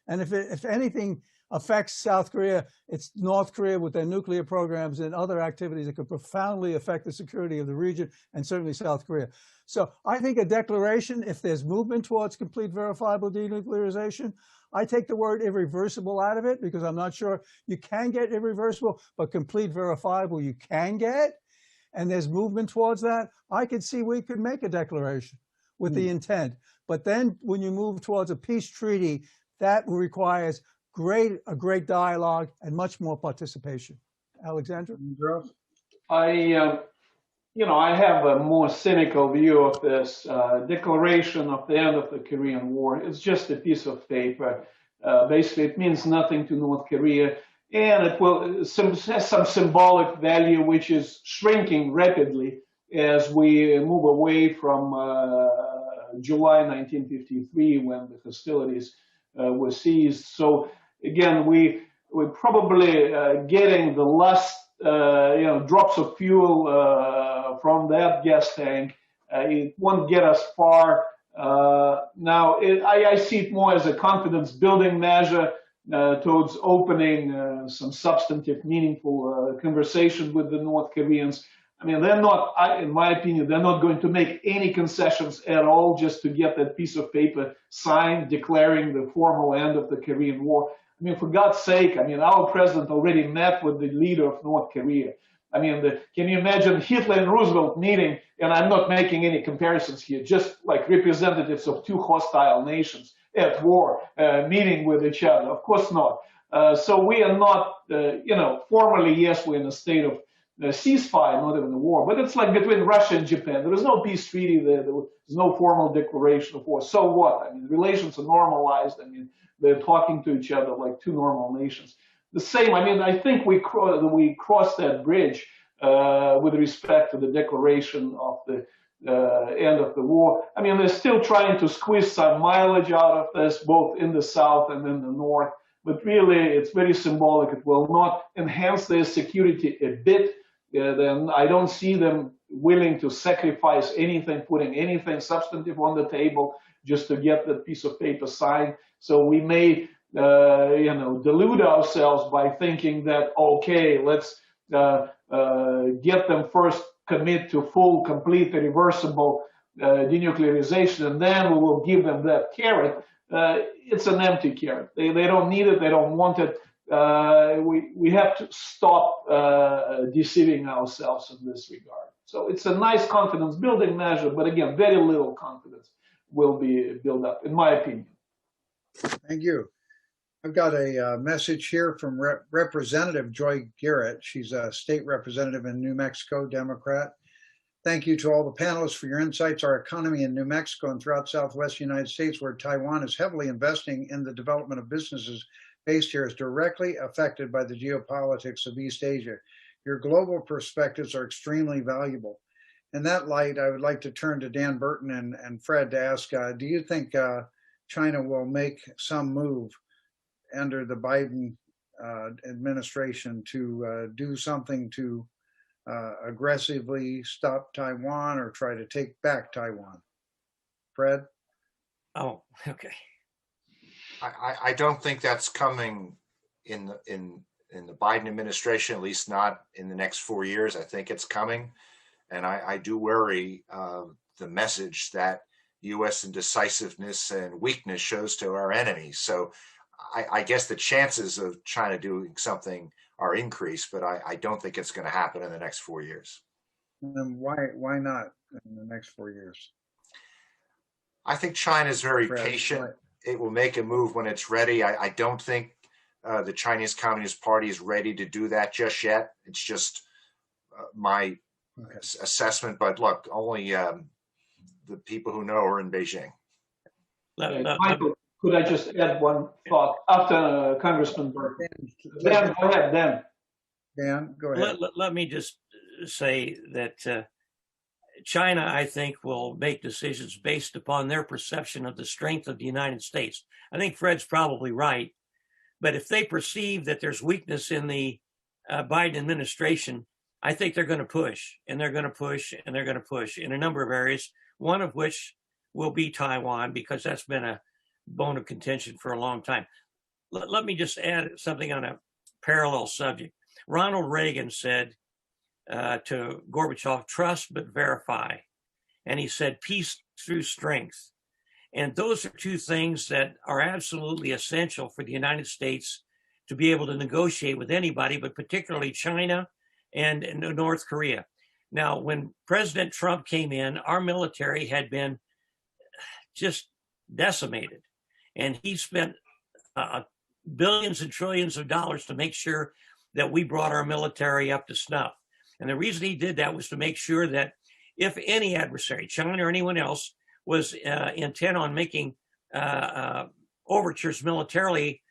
And if anything affects South Korea, it's North Korea with their nuclear programs and other activities that could profoundly affect the security of the region, and certainly South Korea. So I think a declaration, if there's movement towards complete verifiable denuclearization, I take the word irreversible out of it, because I'm not sure you can get irreversible, but complete verifiable you can get. And there's movement towards that. I could see we could make a declaration with the intent. But then when you move towards a peace treaty, that requires a great dialogue and much more participation. Alexander? I have a more cynical view of this declaration of the end of the Korean War. It's just a piece of paper. Basically, it means nothing to North Korea. and it will has some symbolic value, which is shrinking rapidly as we move away from July 1953, when the hostilities were ceased. So again, we're probably getting the last drops of fuel from that gas tank. It won't get us far. Now, I see it more as a confidence building measure towards opening some substantive, meaningful conversation with the North Koreans. I mean, they're not, in my opinion, they're not going to make any concessions at all just to get that piece of paper signed declaring the formal end of the Korean War. I mean, for God's sake, I mean, our president already met with the leader of North Korea. I mean, can you imagine Hitler and Roosevelt meeting, and I'm not making any comparisons here, just like representatives of two hostile nations at war meeting with each other? Of course not. So we are not, formally, yes, we're in a state of ceasefire, not even a war, but it's like between Russia and Japan. There is no peace treaty, there's no formal declaration of war. So what? I mean, relations are normalized. I mean, they're talking to each other like two normal nations. The same, I mean, I think we crossed that bridge with respect to the declaration of the end of the war. I mean, they're still trying to squeeze some mileage out of this, both in the South and in the North, but really it's very symbolic. It will not enhance their security a bit. Then I don't see them willing to sacrifice anything, putting anything substantive on the table just to get that piece of paper signed. So we may, delude ourselves by thinking that, okay, let's get them first commit to full, complete, irreversible denuclearization, and then we will give them that carrot. It's an empty carrot. They don't need it. They don't want it. We have to stop deceiving ourselves in this regard. So it's a nice confidence building measure, but again, very little confidence will be built up, in my opinion. Thank you. I've got a message here from Representative Joy Garrett. She's a state representative in New Mexico, Democrat. Thank you to all the panelists for your insights. Our economy in New Mexico and throughout Southwest United States, where Taiwan is heavily investing in the development of businesses based here, is directly affected by the geopolitics of East Asia. Your global perspectives are extremely valuable. In that light, I would like to turn to Dan Burton and Fred to ask, do you think China will make some move under the Biden administration to do something to aggressively stop Taiwan or try to take back Taiwan? Fred? Oh, okay. I don't think that's coming in the Biden administration, at least not in the next 4 years. I think it's coming. And I do worry the message that U.S. indecisiveness and weakness shows to our enemies. So I guess the chances of China doing something are increased, but I don't think it's going to happen in the next 4 years. And why not in the next 4 years? I think China is very Fred, patient. right. It will make a move when it's ready. I don't think the Chinese Communist Party is ready to do that just yet. It's just my assessment. But look, only the people who know are in Beijing. Michael, could I just add one thought after Congressman Burton? Dan, go ahead, Dan. Dan, go ahead. Let me just say that China, I think, will make decisions based upon their perception of the strength of the United States. I think Fred's probably right. But if they perceive that there's weakness in the Biden administration, I think they're going to push, and they're going to push, and they're going to push in a number of areas, one of which will be Taiwan, because that's been a bone of contention for a long time. Let me just add something on a parallel subject. Ronald Reagan said to Gorbachev, trust but verify. And he said, peace through strength. And those are two things that are absolutely essential for the United States to be able to negotiate with anybody, but particularly China and North Korea. Now, when President Trump came in, our military had been just decimated. And he spent billions and trillions of dollars to make sure that we brought our military up to snuff. And the reason he did that was to make sure that if any adversary, China or anyone else, was intent on making overtures militarily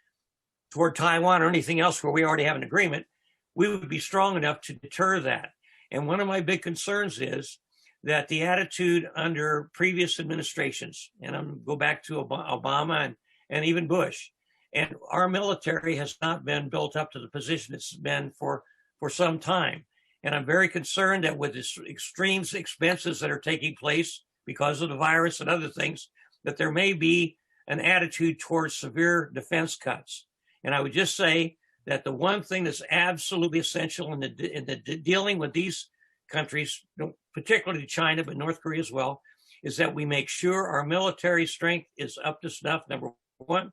toward Taiwan or anything else where we already have an agreement, we would be strong enough to deter that. And one of my big concerns is that the attitude under previous administrations, and I'm go back to Obama and even Bush, and our military has not been built up to the position it's been for some time. And I'm very concerned that with this extreme expenses that are taking place because of the virus and other things, that there may be an attitude towards severe defense cuts. And I would just say that the one thing that's absolutely essential in the dealing with these countries, particularly China, but North Korea as well, is that we make sure our military strength is up to snuff, number one.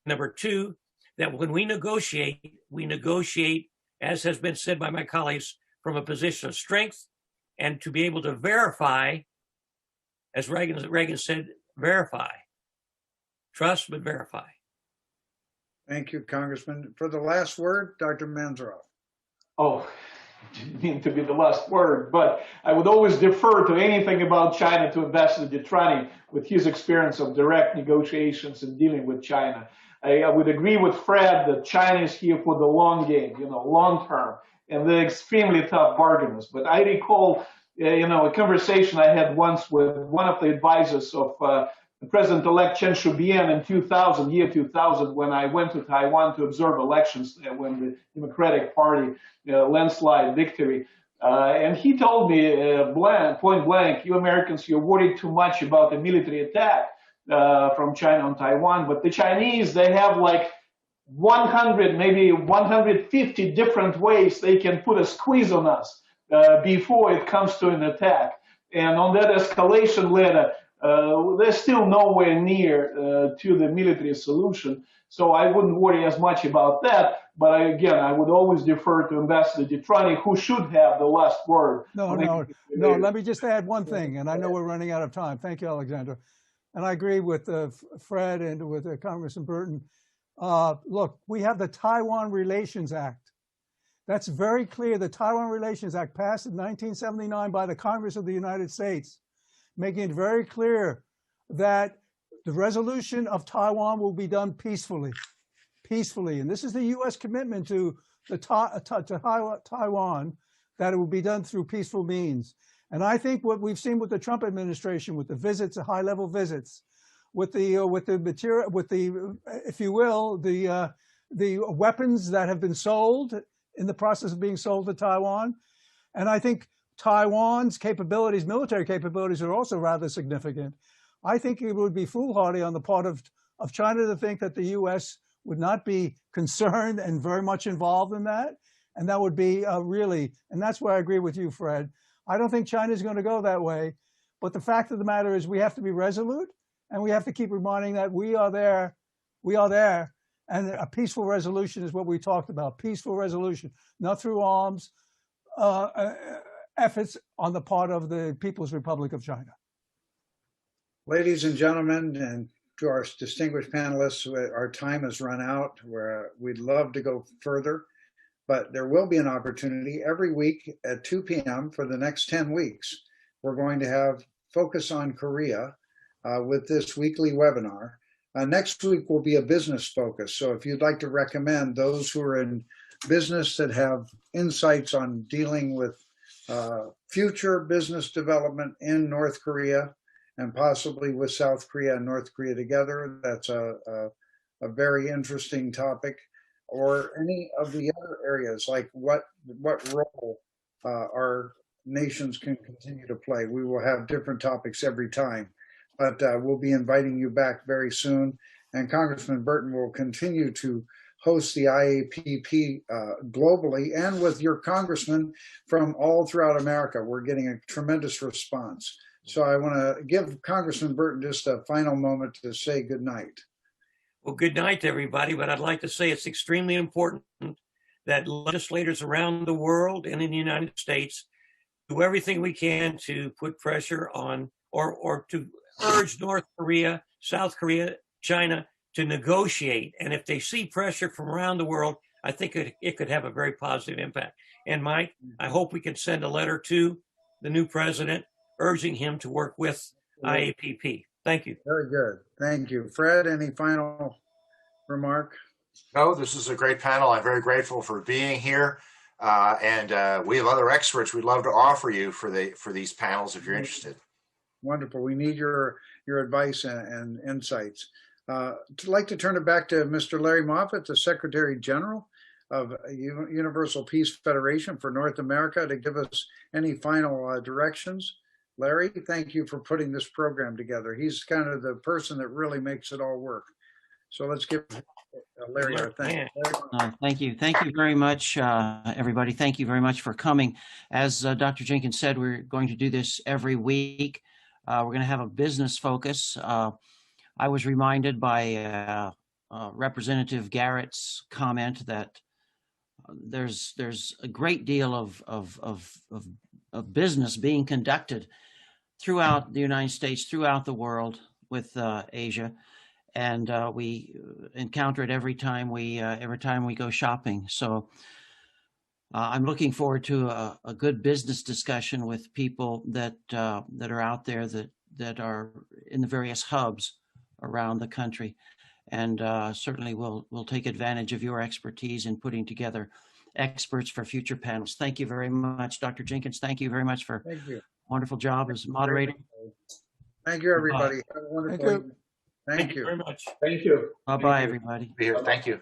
Number two, that when we negotiate, as has been said by my colleagues, from a position of strength and to be able to verify, as Reagan said, verify. Trust, but verify. Thank you, Congressman. For the last word, Dr. Manzarov. Oh, didn't mean to be the last word, but I would always defer to anything about China to Ambassador Detrani with his experience of direct negotiations and dealing with China. I would agree with Fred that China is here for the long game, long term, and they're extremely tough bargainers. But I recall, a conversation I had once with one of the advisors of President-elect Chen Shui-bian in 2000, when I went to Taiwan to observe elections when the Democratic Party landslide victory. And he told me point blank, you Americans, you're worried too much about the military attack from China on Taiwan, but the Chinese, they have like 100, maybe 150 different ways they can put a squeeze on us before it comes to an attack. And on that escalation ladder, they're still nowhere near to the military solution. So I wouldn't worry as much about that. But I would always defer to Ambassador Detrani, who should have the last word. No, let me just add one thing, and I know we're running out of time. Thank you, Alexander. And I agree with Fred and with Congressman Burton. Look, we have the Taiwan Relations Act. That's very clear. The Taiwan Relations Act passed in 1979 by the Congress of the United States, making it very clear that the resolution of Taiwan will be done peacefully. And this is the U.S. commitment to Taiwan, that it will be done through peaceful means. And I think what we've seen with the Trump administration, with the visits, the high-level visits, with the material, if you will, the weapons that have been sold in the process of being sold to Taiwan, and I think Taiwan's capabilities, military capabilities, are also rather significant. I think it would be foolhardy on the part of China to think that the U.S. would not be concerned and very much involved in that. And that would be really, and that's where I agree with you, Fred. I don't think China's going to go that way. But the fact of the matter is we have to be resolute, and we have to keep reminding that we are there. And a peaceful resolution is what we talked about, peaceful resolution, not through arms, efforts on the part of the People's Republic of China. Ladies and gentlemen, and to our distinguished panelists, our time has run out. We'd love to go further, but there will be an opportunity every week at 2 p.m. for the next 10 weeks. We're going to have Focus on Korea with this weekly webinar. Next week will be a business focus. So if you'd like to recommend those who are in business that have insights on dealing with future business development in North Korea and possibly with South Korea and North Korea together, that's a very interesting topic. Or any of the other areas, like what role our nations can continue to play. We will have different topics every time, but we'll be inviting you back very soon. And Congressman Burton will continue to host the IAPP globally, and with your congressmen from all throughout America. We're getting a tremendous response. So I want to give Congressman Burton just a final moment to say good night. Well, good night, everybody. But I'd like to say it's extremely important that legislators around the world and in the United States do everything we can to put pressure on or to urge North Korea, South Korea, China to negotiate. And if they see pressure from around the world, I think it could have a very positive impact. And Mike, I hope we can send a letter to the new president urging him to work with IAPP. Thank you. Very good. Thank you. Fred, any final remark? No, this is a great panel. I'm very grateful for being here. And we have other experts we'd love to offer you for these panels if you're interested. Wonderful. We need your advice and insights. I'd like to turn it back to Mr. Larry Moffat, the Secretary General of Universal Peace Federation for North America, to give us any final directions. Larry, thank you for putting this program together. He's kind of the person that really makes it all work. So let's give Larry our thanks. Thank you. Thank you very much, everybody. Thank you very much for coming. As Dr. Jenkins said, we're going to do this every week. We're going to have a business focus. I was reminded by Representative Garrett's comment that there's a great deal of business being conducted throughout the United States, throughout the world with Asia. And we encounter it every time we go shopping. So I'm looking forward to a good business discussion with people that are out there that are in the various hubs around the country, and certainly we'll take advantage of your expertise in putting together experts for future panels. Thank you very much, Dr. Jenkins. Thank you very much for a wonderful job as moderator. Thank you, everybody. Have a wonderful evening. Thank you very much. Thank you. Bye-bye, everybody. Be here. Thank you.